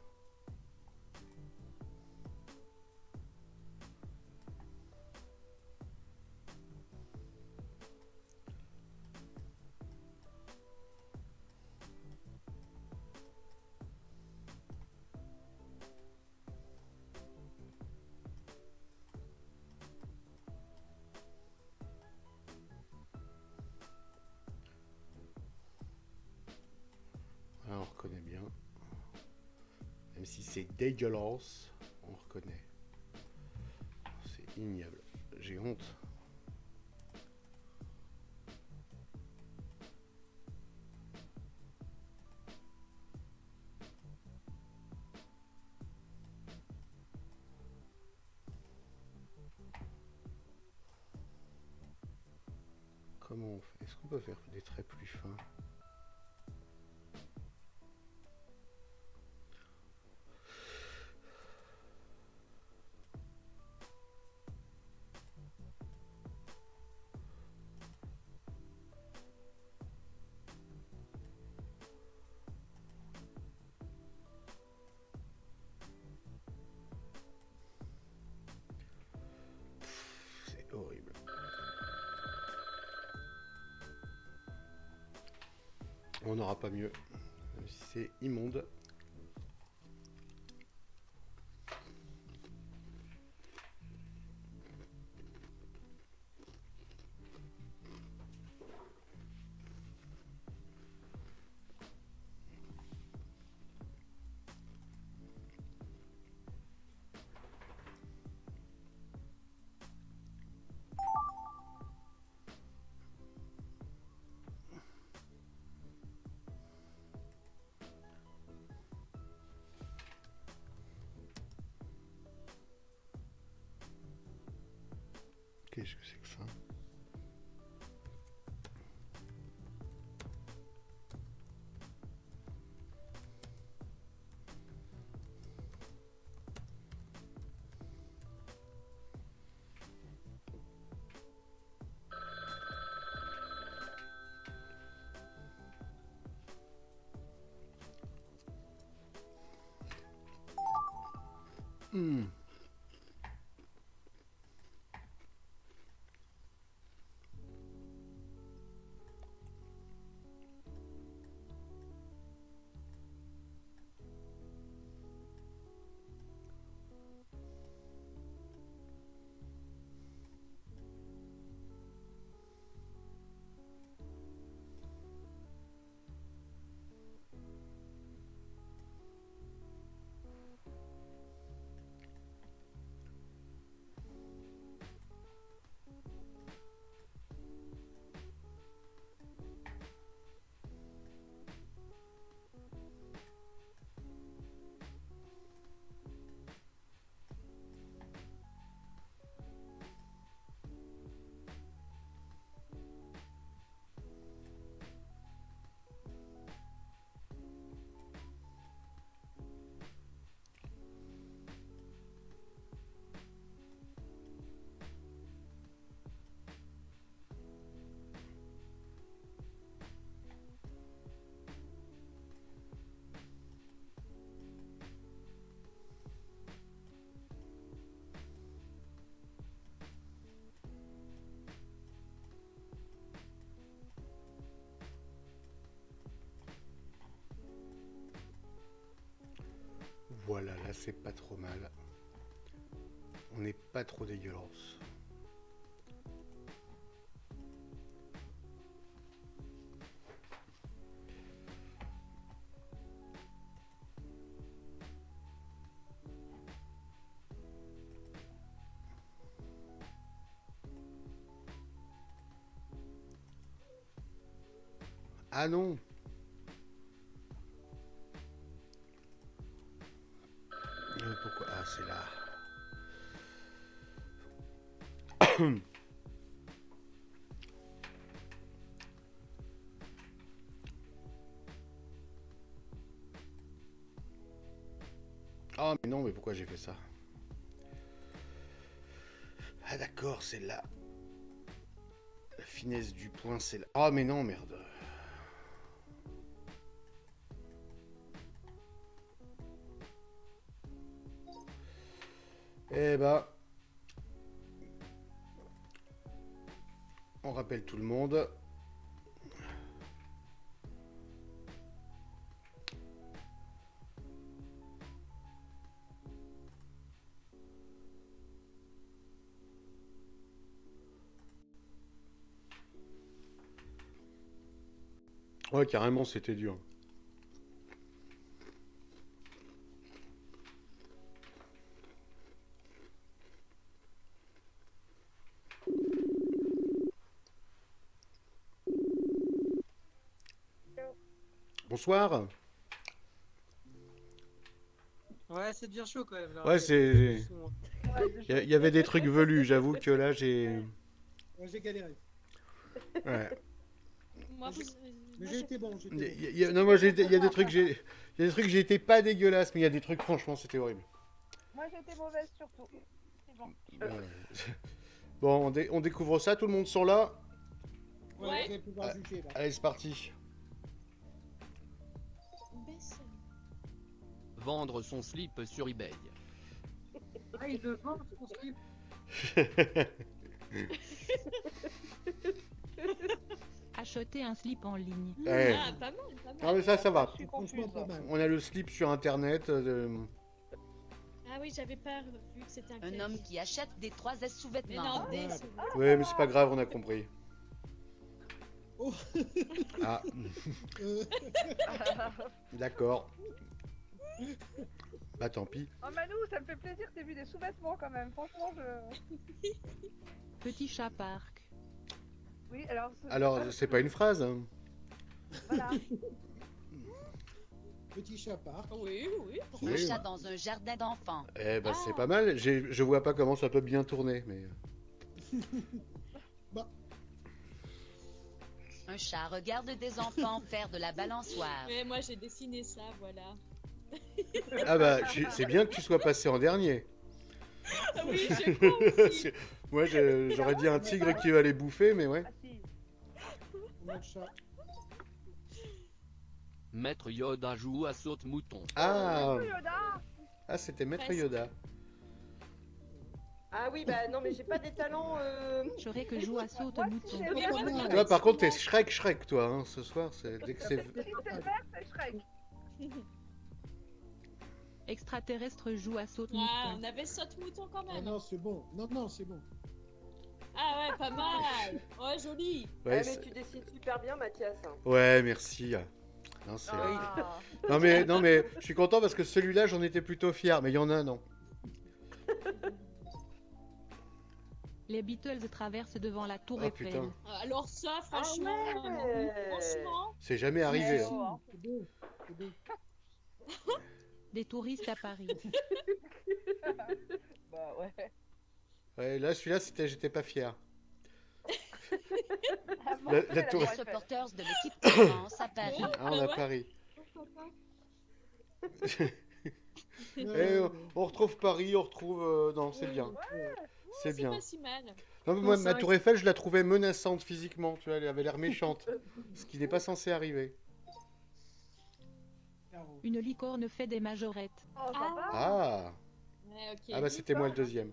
Ah, on reconnaît bien. Même si c'est dégueulasse, on reconnaît. C'est ignoble. J'ai honte. Comment on fait? Est-ce qu'on peut faire des traits plus fins? On n'aura pas mieux. Même si c'est immonde. Qu'est-ce que c'est que ça? Voilà, là c'est pas trop mal. On n'est pas trop dégueulasse. Ah non! Pourquoi? Ah, c'est là. Ah, mais non, mais pourquoi j'ai fait ça? Ah, d'accord, c'est là. La finesse du point, c'est là. Ah, mais non, merde. Eh ben, on rappelle tout le monde. Ouais, carrément, c'était dur. Bonsoir. Ouais, ça devient chaud quand même. Là. Ouais, c'est... Il y avait des trucs velus, j'avoue que là, j'ai... Ouais, j'ai galéré. Ouais. Moi, Mais j'ai été bon. J'ai été bon. Non, moi, il y a des trucs, il y a des trucs, j'ai été pas dégueulasse, mais il y a des trucs, franchement, c'était horrible. Moi j'étais mauvaise surtout. C'est bon. Bon, on découvre ça, tout le monde sont là. Ouais, Ouais. vous allez pouvoir juger là. Allez, c'est parti. baisse. Vendre son slip sur eBay. Ah, il le vend, son slip. Acheter un slip en ligne. Eh. Ah, pas mal, pas mal. Ah mais ça va. Je suis Franchement, confuse. pas mal. On a le slip sur internet. Ah oui, j'avais pas vu que c'était un Un piège. homme qui achète des 3S Mais sous-vêtements. non, des Ah. sous- Ouais, mais c'est pas grave, on a compris. Oh. Ah, Euh, d'accord. Bah tant pis. Oh Manu, ça me fait plaisir que t'aies vu des sous-vêtements quand même. Franchement, je. Petit chat parc. Oui, alors. Alors, c'est pas une phrase. Hein. Voilà. Petit chat parc. Oui, oui. Un Oui. chat dans un jardin d'enfants. Eh ben, Ah. c'est pas mal. Je vois pas comment ça peut bien tourner, mais. Un chat regarde des enfants faire de la balançoire. Mais moi, j'ai dessiné ça, voilà. Ah bah, c'est bien que tu sois passé en dernier. Ah oui, j'ai compris. Moi, j'aurais dit un tigre qui va les bouffer, mais ouais. Ah si. Mon chat. Maître Yoda joue à saute-mouton. Ah, Yoda. ah c'était Maître Presque. Yoda. Ah oui, bah non, mais j'ai pas des talents. J'aurais que joue à saute-mouton. Moi, Oui, Pas moi, mal. Toi, par contre, t'es Shrek, toi, hein, ce soir. Dès que c'est. Si c'est le vert, c'est Shrek. Extraterrestre joue à Ah, saute-mouton. on avait saute-mouton quand Ah même. non, c'est bon. Non, non, c'est bon. Ah ouais, pas mal. Ouais, joli. Ouais, mais c'est- tu dessines super bien, Mathias. ouais, merci. Non, c'est- Ah. non, mais je suis content parce que celui-là, j'en étais plutôt fier, mais il y en a, non. Les Beatles traversent devant la tour Oh, Eiffel. putain. Alors ça, franchement, ouais. franchement, C'est jamais arrivé. Ouais. Hein. C'est beau. C'est beau. Des touristes à Paris. Bah ouais. Ouais, là, celui-là, j'étais pas fier. Ah, bon, La c'est tour- Les Tour Eiffel. supporters de l'équipe de France à Paris. Ah, on a ouais. Paris. Eh, Ouais, on retrouve Paris, on retrouve. Non, c'est bien. ouais. C'est c'est bien. pas si mal. Non, mais moi, c'est ma vrai tour Eiffel, je la trouvais menaçante physiquement. Tu vois, elle avait l'air méchante. Ce qui n'est pas censé arriver. Caro. Une licorne fait des majorettes. Oh, ça va. Ah, Ouais, ok. ah bah c'était moi le deuxième.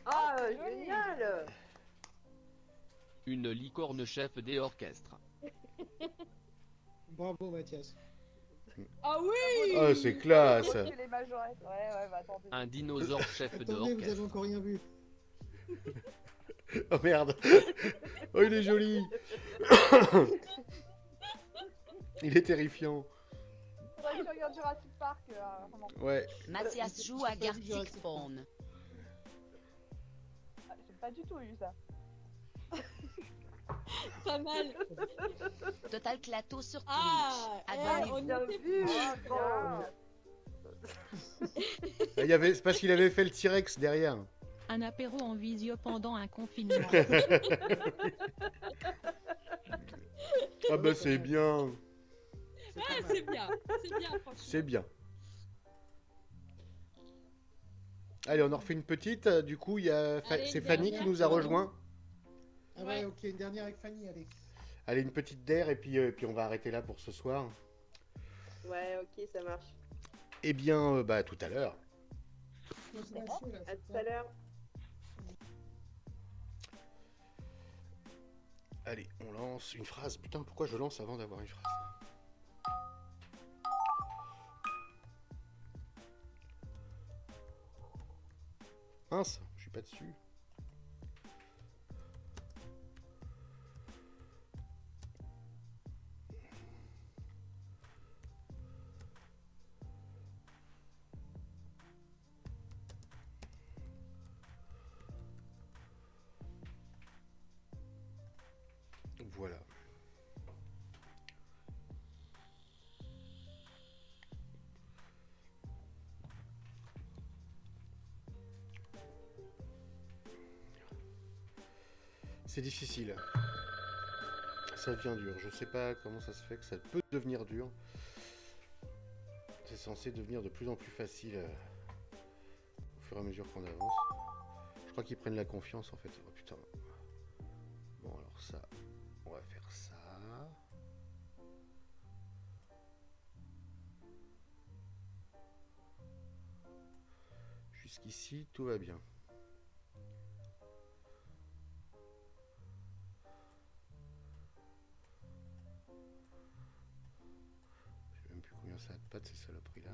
Ah, joli. génial. Une licorne chef des orchestres. Bravo, Mathias. Ah oui. Ah, c'est classe. C'est les majorettes. Ouais, bah attendez. Un dinosaure chef Attendez, vous avez d'orchestre. encore rien vu. Oh merde. Oh, il est joli. Il est terrifiant. Faudrait que tu regardes Jurassic Park. Vraiment. Ouais. Mathias joue à Gartic Phone. Ah, j'ai pas du tout eu ça. Pas mal. Total Clato sur Twitch. Ah, Abonnez-vous. on Bien était vu. Ah, Bravo. C'est parce qu'il avait fait le T-Rex derrière. Un apéro en visio pendant un confinement. Ah bah c'est bien. Ah, c'est bien, franchement. C'est bien. Allez, on en refait une petite. Du coup, il y a Allez, c'est une Fanny qui dernière. nous a rejoint. Ah ouais, ok, une dernière avec Fanny, allez. Allez, une petite d'air et puis on va arrêter là pour ce soir. Ouais, ok, ça marche. Eh bien, bah à tout à l'heure. Non, c'est Mathieu, là, À c'est tout ça. à l'heure. Allez, on lance une phrase. Putain, pourquoi je lance avant d'avoir une phrase? Mince, je suis pas dessus. Voilà. C'est difficile. Ça devient dur. Je sais pas comment ça se fait que ça peut devenir dur. C'est censé devenir de plus en plus facile au fur et à mesure qu'on avance. Je crois qu'ils prennent la confiance en fait. Oh putain. Bon alors ça, on va faire ça. Jusqu'ici, tout va bien. Combien ça a de pattes ces saloperies là?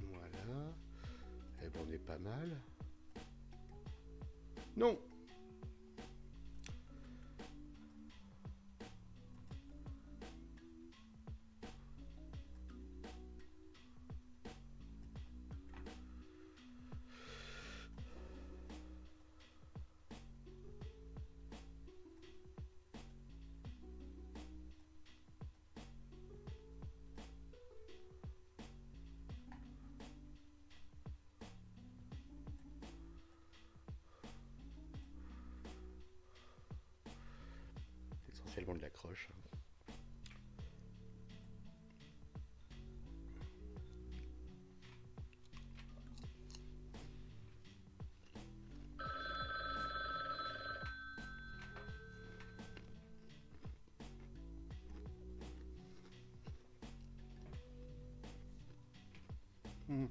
Voilà. Eh ben on est pas mal. Non! Essentiellement de la croche. Hmm.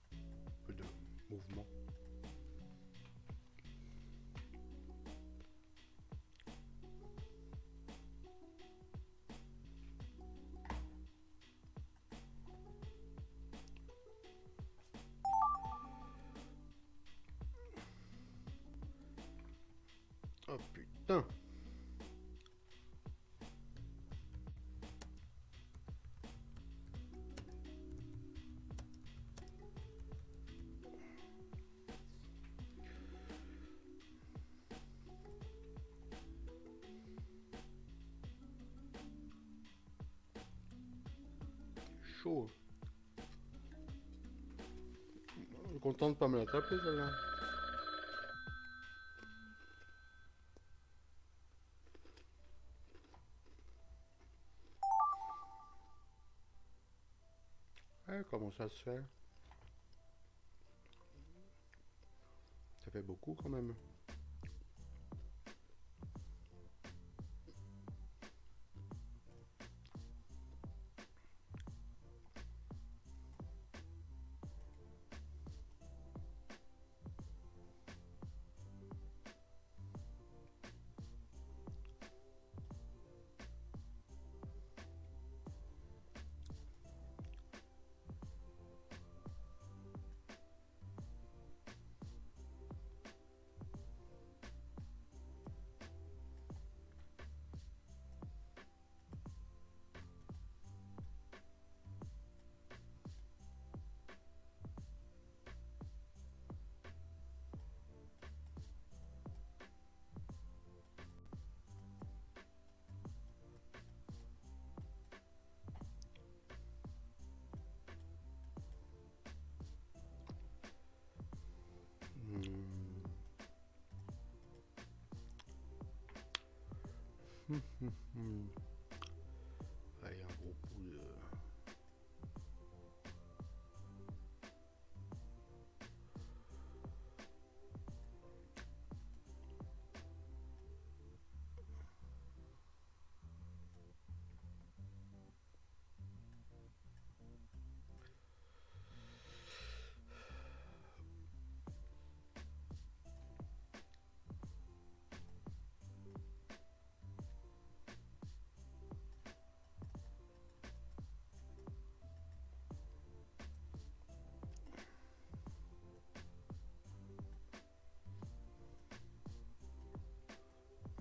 Un peu de mouvement. Oh putain! Chaud. Je suis content de pas me l'attraper celle-là. Ouais, comment ça se fait? Ça fait beaucoup quand même. Allez, un gros bout de...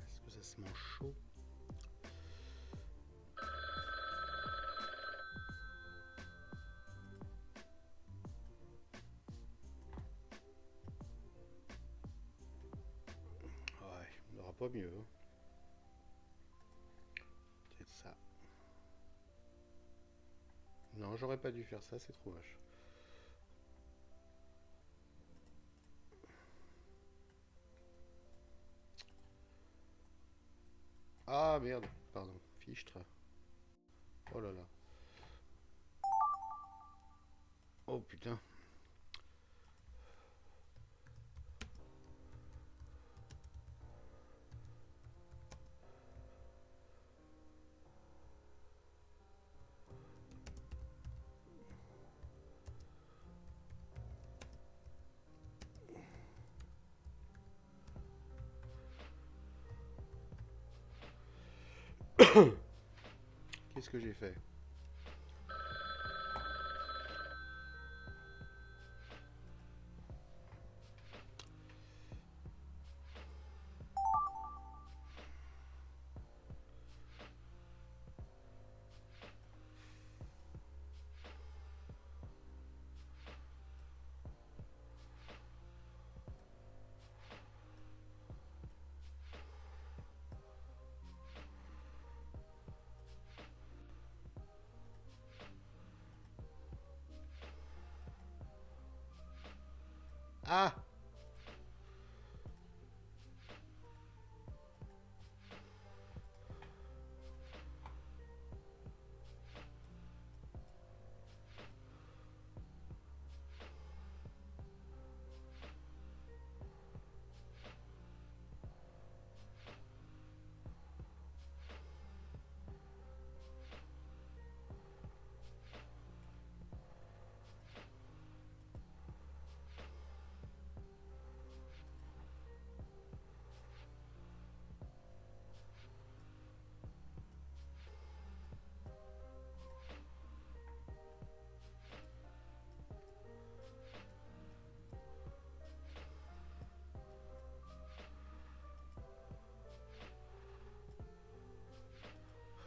Est-ce que ça se mange chaud? Ouais, on n'aura pas mieux. Hein. Peut-être ça. Non, j'aurais pas dû faire ça, c'est trop vache. Ah merde, pardon, fichtre. Oh là là. Oh putain. Qu'est-ce que j'ai fait? Ah!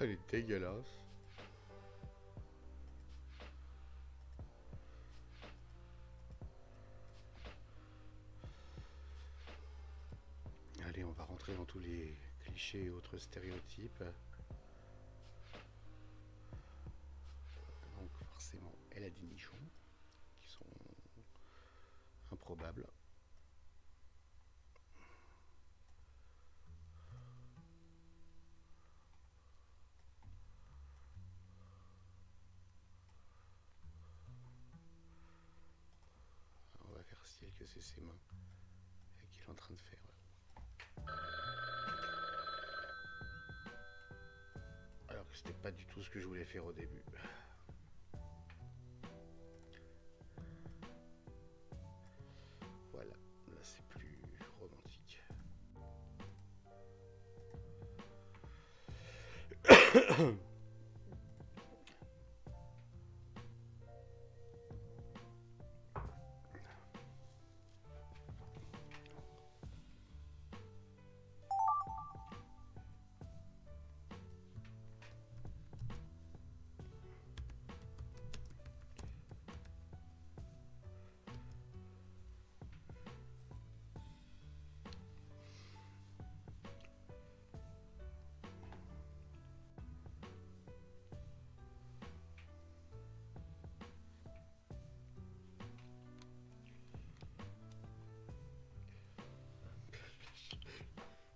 Elle est dégueulasse. Allez, on va rentrer dans tous les clichés et autres stéréotypes. Donc forcément, elle a des nichons qui sont improbables. On va faire style que c'est ses mains et qu'il est en train de faire. Alors que c'était pas du tout ce que je voulais faire au début. Voilà, là c'est plus romantique.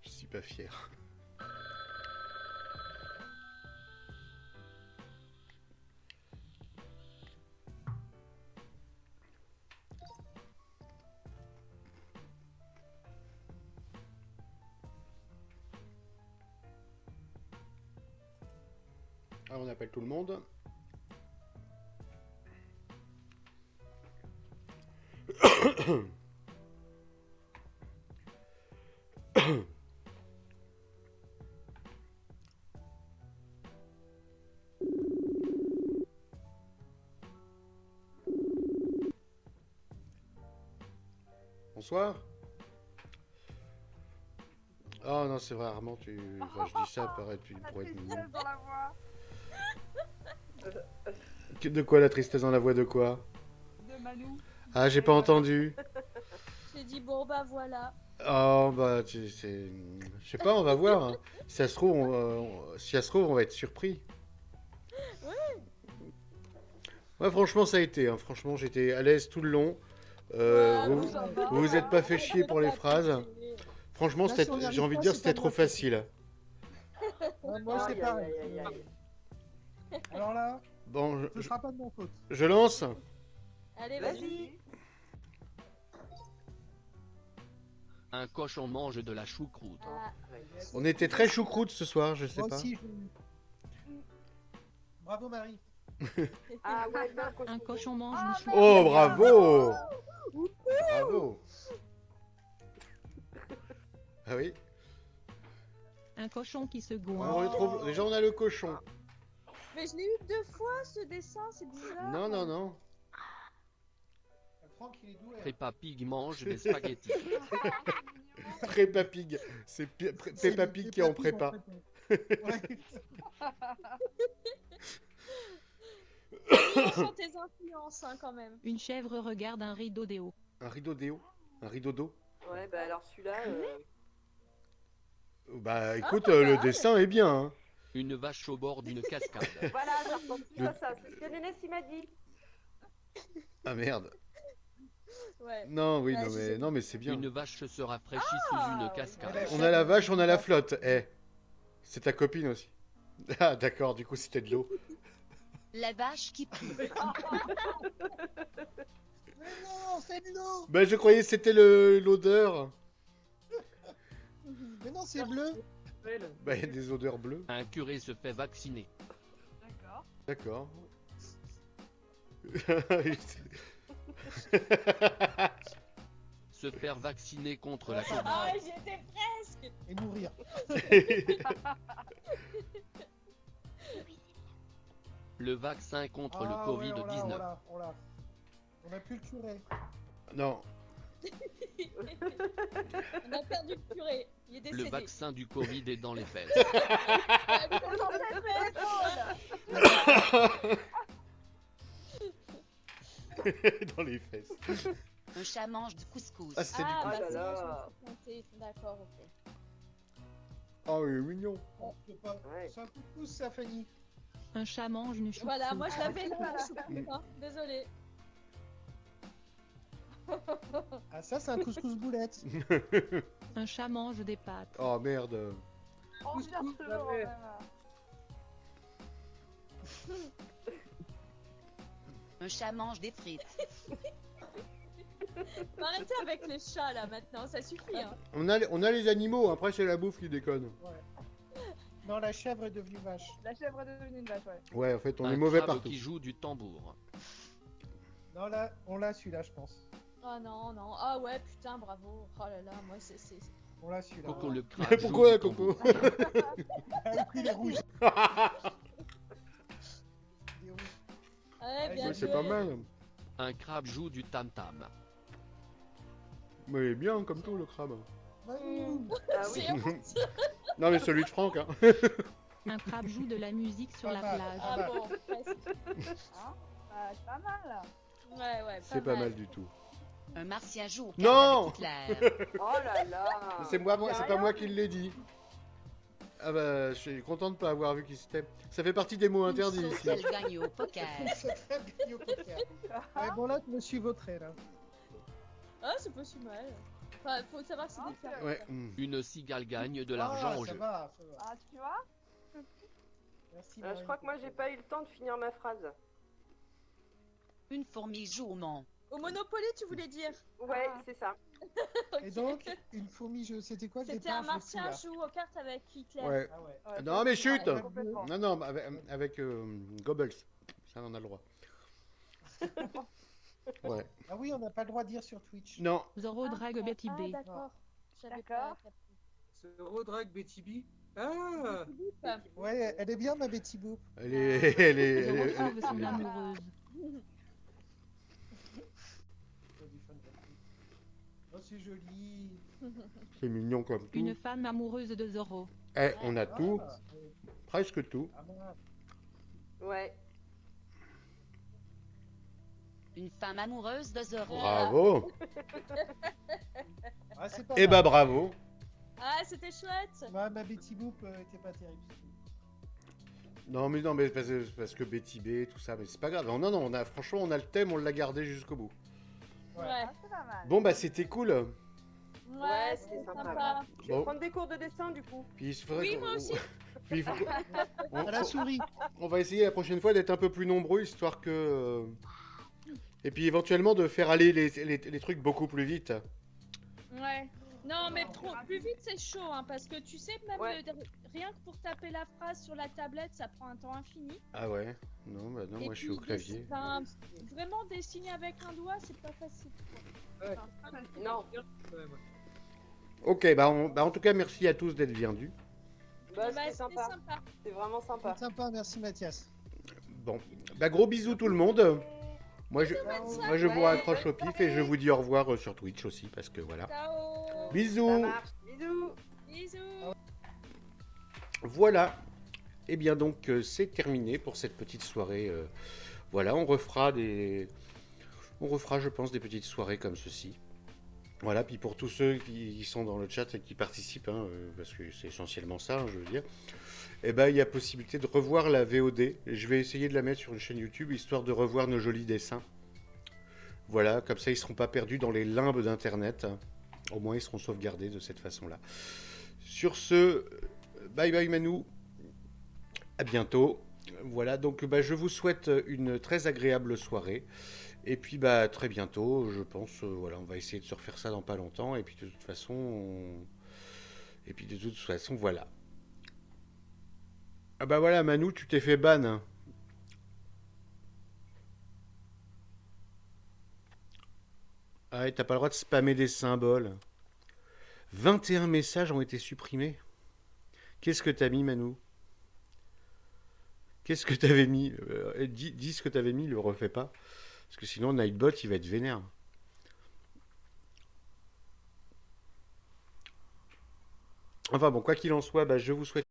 Je suis pas fier. Ah, on appelle tout le monde. Bonsoir. Oh non, c'est vrai, Armand, tu... enfin, je dis ça pour être mignon. Dans la voix. De quoi la tristesse dans la voix de quoi? De Manou. Ah, j'ai pas entendu. J'ai dit bon bah voilà. Oh bah, c'est... Je sais pas, on va voir. Hein. Si ça se trouve, si ça se trouve, on va être surpris. Ouais, franchement, ça a été. Hein. Franchement, j'étais à l'aise tout le long. Vous vous êtes pas fait chier pour les phrases. Franchement, Là, si on y arrive j'ai envie de pas, dire c'est c'était pas trop de ma faute. facile. Moi, c'est Aïe, pareil. aïe, aïe, aïe. Alors là, Bon, ce sera pas de mon faute. je lance. Allez, Vas-y. Un cochon mange de la choucroute. Ah, On était très choucroute ce soir, je sais Moi pas. aussi, Bravo Marie. Ah ouais, bien, Un cochon mange Ah, une chou. Oh, bravo! Bravo! Ah oui? Un cochon qui se On goinfre. retrouve... Déjà, on a le cochon. mais je l'ai eu 2 fois ce dessin, c'est bizarre. Non, non, non. Franck, il est doué. Peppa Pig mange des spaghettis. Prépa Pig. C'est Peppa Pig qui est en prépa. Ouais. Attention tes influences hein, quand même. Une chèvre regarde un rideau déo. Un rideau déo? Un rideau d'eau? Ouais, bah alors celui-là. Bah écoute, le dessin est bien. Hein. Une vache au bord d'une cascade. Voilà, ça ressemble plus à ça. C'est ce que Nénès il m'a dit. Ah merde. Ouais. Non, oui, Ouais, non, je mais, sais. non, mais c'est bien. Une vache se rafraîchit sous une cascade. On a la vache, on a la flotte. Eh, c'est ta copine aussi. Ah d'accord, du coup c'était de l'eau. La vache qui pue. Mais non, c'est de l'eau. Bah je croyais que c'était l'odeur. Mais non, c'est bleu. Bah il y a des odeurs bleues. Un curé se fait vacciner. D'accord. D'accord. Se faire vacciner contre la Covid. Ah, j'étais presque. Et mourir. Le vaccin contre Ah, le ouais, Covid-19. On a plus le curé. Non. On a perdu le curé. Il est décédé. Le vaccin du Covid est dans les fesses. Ah, mais j'en ai fait, Dans les fesses. Un chat mange du couscous. Ah c'était Ah, du bah, coup. là c'est là. bon, je me suis plantée. D'accord, ok. Oh il est mignon. C'est pas... Ouais. C'est un coup de pouce, ça, Fanny. Un chat mange une choucroute. Voilà, moi je l'avais là, la choucroute, hein. Désolée. Ah, ça, c'est un couscous boulette. Un chat mange des pâtes. Oh merde. Oh, bien sûr, jamais. Un chat mange des frites. Faut arrêter avec les chats là maintenant, ça suffit. Hein. On a les animaux, après c'est la bouffe qui déconne. Non, la chèvre est devenue vache. La chèvre est devenue une vache, ouais. Ouais, en fait on Un est mauvais crabe partout. qui joue du tambour. Non, là, on l'a celui-là, je pense. Oh non, non. Ah ouais, putain, bravo. Oh là là, moi c'est. On l'a celui-là. Coco le crabe joue Pourquoi du Coco? tambour. Ah, le prix, les rouges. Les rouges. Ouais, bien Ouais, c'est joué. pas mal. Un crabe joue du tam-tam. Mais il est bien comme tout le crabe. Ouais, Ah oui. C'est honte. Non mais celui de Franck hein. Un crabe joue de la musique sur Pas la mal. plage. Ah bon, presque. Hein c'est pas mal. Ouais, ouais. C'est pas mal du tout. Un martien joue au Non cartes avec Hitler. Oh là là. C'est pas moi qui l'ai dit. Ah bah je suis content de pas avoir vu qui c'était. Ça fait partie des mots interdits Une ici. saucelle gagne au poker. c'est très bien au poker. Ouais, bon, là, je me suis vautré, là. Ah, c'est pas si mal. Enfin, faut savoir que c'est Ah, différent. Ouais. Une cigale gagne de l'argent au ça jeu. va, ça va. Ah, tu vois? Merci, Je Marie. crois que moi j'ai pas eu le temps de finir ma phrase. Une fourmi joue au Mans. Au Monopoly, tu voulais dire? Ouais, Ah. c'est ça. Et donc, une fourmi, c'était quoi le C'était départ? un Je l'ai martien plus, là. joue aux cartes avec Hitler. Ouais. Ah ouais. Ouais, Non mais chut. ouais, complètement. Non non avec Goebbels. Ça on a le droit. Ouais. Ah oui, on n'a pas le droit de dire sur Twitch. Non. Zoro drague Betty Ah, B. d'accord. J'avais D'accord. pas capté. Ce Rodrag Betty B. Ah Ouais, elle est bien, ma Betty Boop. Elle est. Zoro trouve son amoureuse. Oh, c'est joli. C'est mignon comme tout. Une femme amoureuse de Zoro. Eh, on a tout. Ah, Presque tout. ah, mince. Ouais. Une femme amoureuse de Zoro. Bravo. Ah, c'est pas Eh bah mal. bravo. Ah, c'était chouette. Ma Betty Boop était pas terrible. Non, mais parce que Betty B, tout ça, mais c'est pas grave. Non, non, franchement, on a le thème, on l'a gardé jusqu'au bout. Ouais. Ah, c'est pas mal. Bon, bah, c'était cool. Ouais, c'était sympa. Je vais Bon. prendre des cours de dessin du coup. Puis, il faudrait Oui, qu'on- moi aussi. Puis, il faut qu'on- À la souris. on va essayer la prochaine fois d'être un peu plus nombreux, histoire que... Et puis, éventuellement, de faire aller les trucs beaucoup plus vite. Ouais. Non, mais plus vite, c'est chaud, hein, parce que tu sais, même Ouais. rien que pour taper la phrase sur la tablette, ça prend un temps infini. Ah ouais? Non, bah non, Et moi, je suis puis, au clavier. vraiment dessiner avec un doigt, c'est pas facile. Ouais. Non. Ok, bah, en tout cas, merci à tous d'être venus. Bah, Bah, c'était sympa. C'est vraiment sympa. Sympa, merci Mathias. Bon, bah, gros bisous tout le monde. Moi, je vous Ouais, raccroche au bonne pif et je soirée. vous dis au revoir sur Twitch aussi, parce que voilà. Ciao. Ça Bisous! marche. Bisous. Bisous. Voilà. Et bien donc, c'est terminé pour cette petite soirée. Voilà, on refera, je pense, des petites soirées comme ceci. Voilà, puis pour tous ceux qui sont dans le chat et qui participent, hein, parce que c'est essentiellement ça, hein, je veux dire, eh ben, il y a possibilité de revoir la VOD. Et je vais essayer de la mettre sur une chaîne YouTube, histoire de revoir nos jolis dessins. Voilà, comme ça, ils ne seront pas perdus dans les limbes d'Internet. Au moins, ils seront sauvegardés de cette façon-là. Sur ce, bye bye Manu. À bientôt. Voilà, donc bah, je vous souhaite une très agréable soirée. Et puis bah très bientôt, je pense, voilà, on va essayer de se refaire ça dans pas longtemps. Et puis de toute façon, voilà. Ah bah voilà, Manu, tu t'es fait ban. Hein. Ah, et t'as pas le droit de spammer des symboles. 21 messages ont été supprimés. Qu'est-ce que t'as mis, Manu? Qu'est-ce que t'avais mis? Dis ce que t'avais mis, le refais pas. Parce que sinon, Nightbot, il va être vénère. Enfin bon, quoi qu'il en soit, bah, je vous souhaite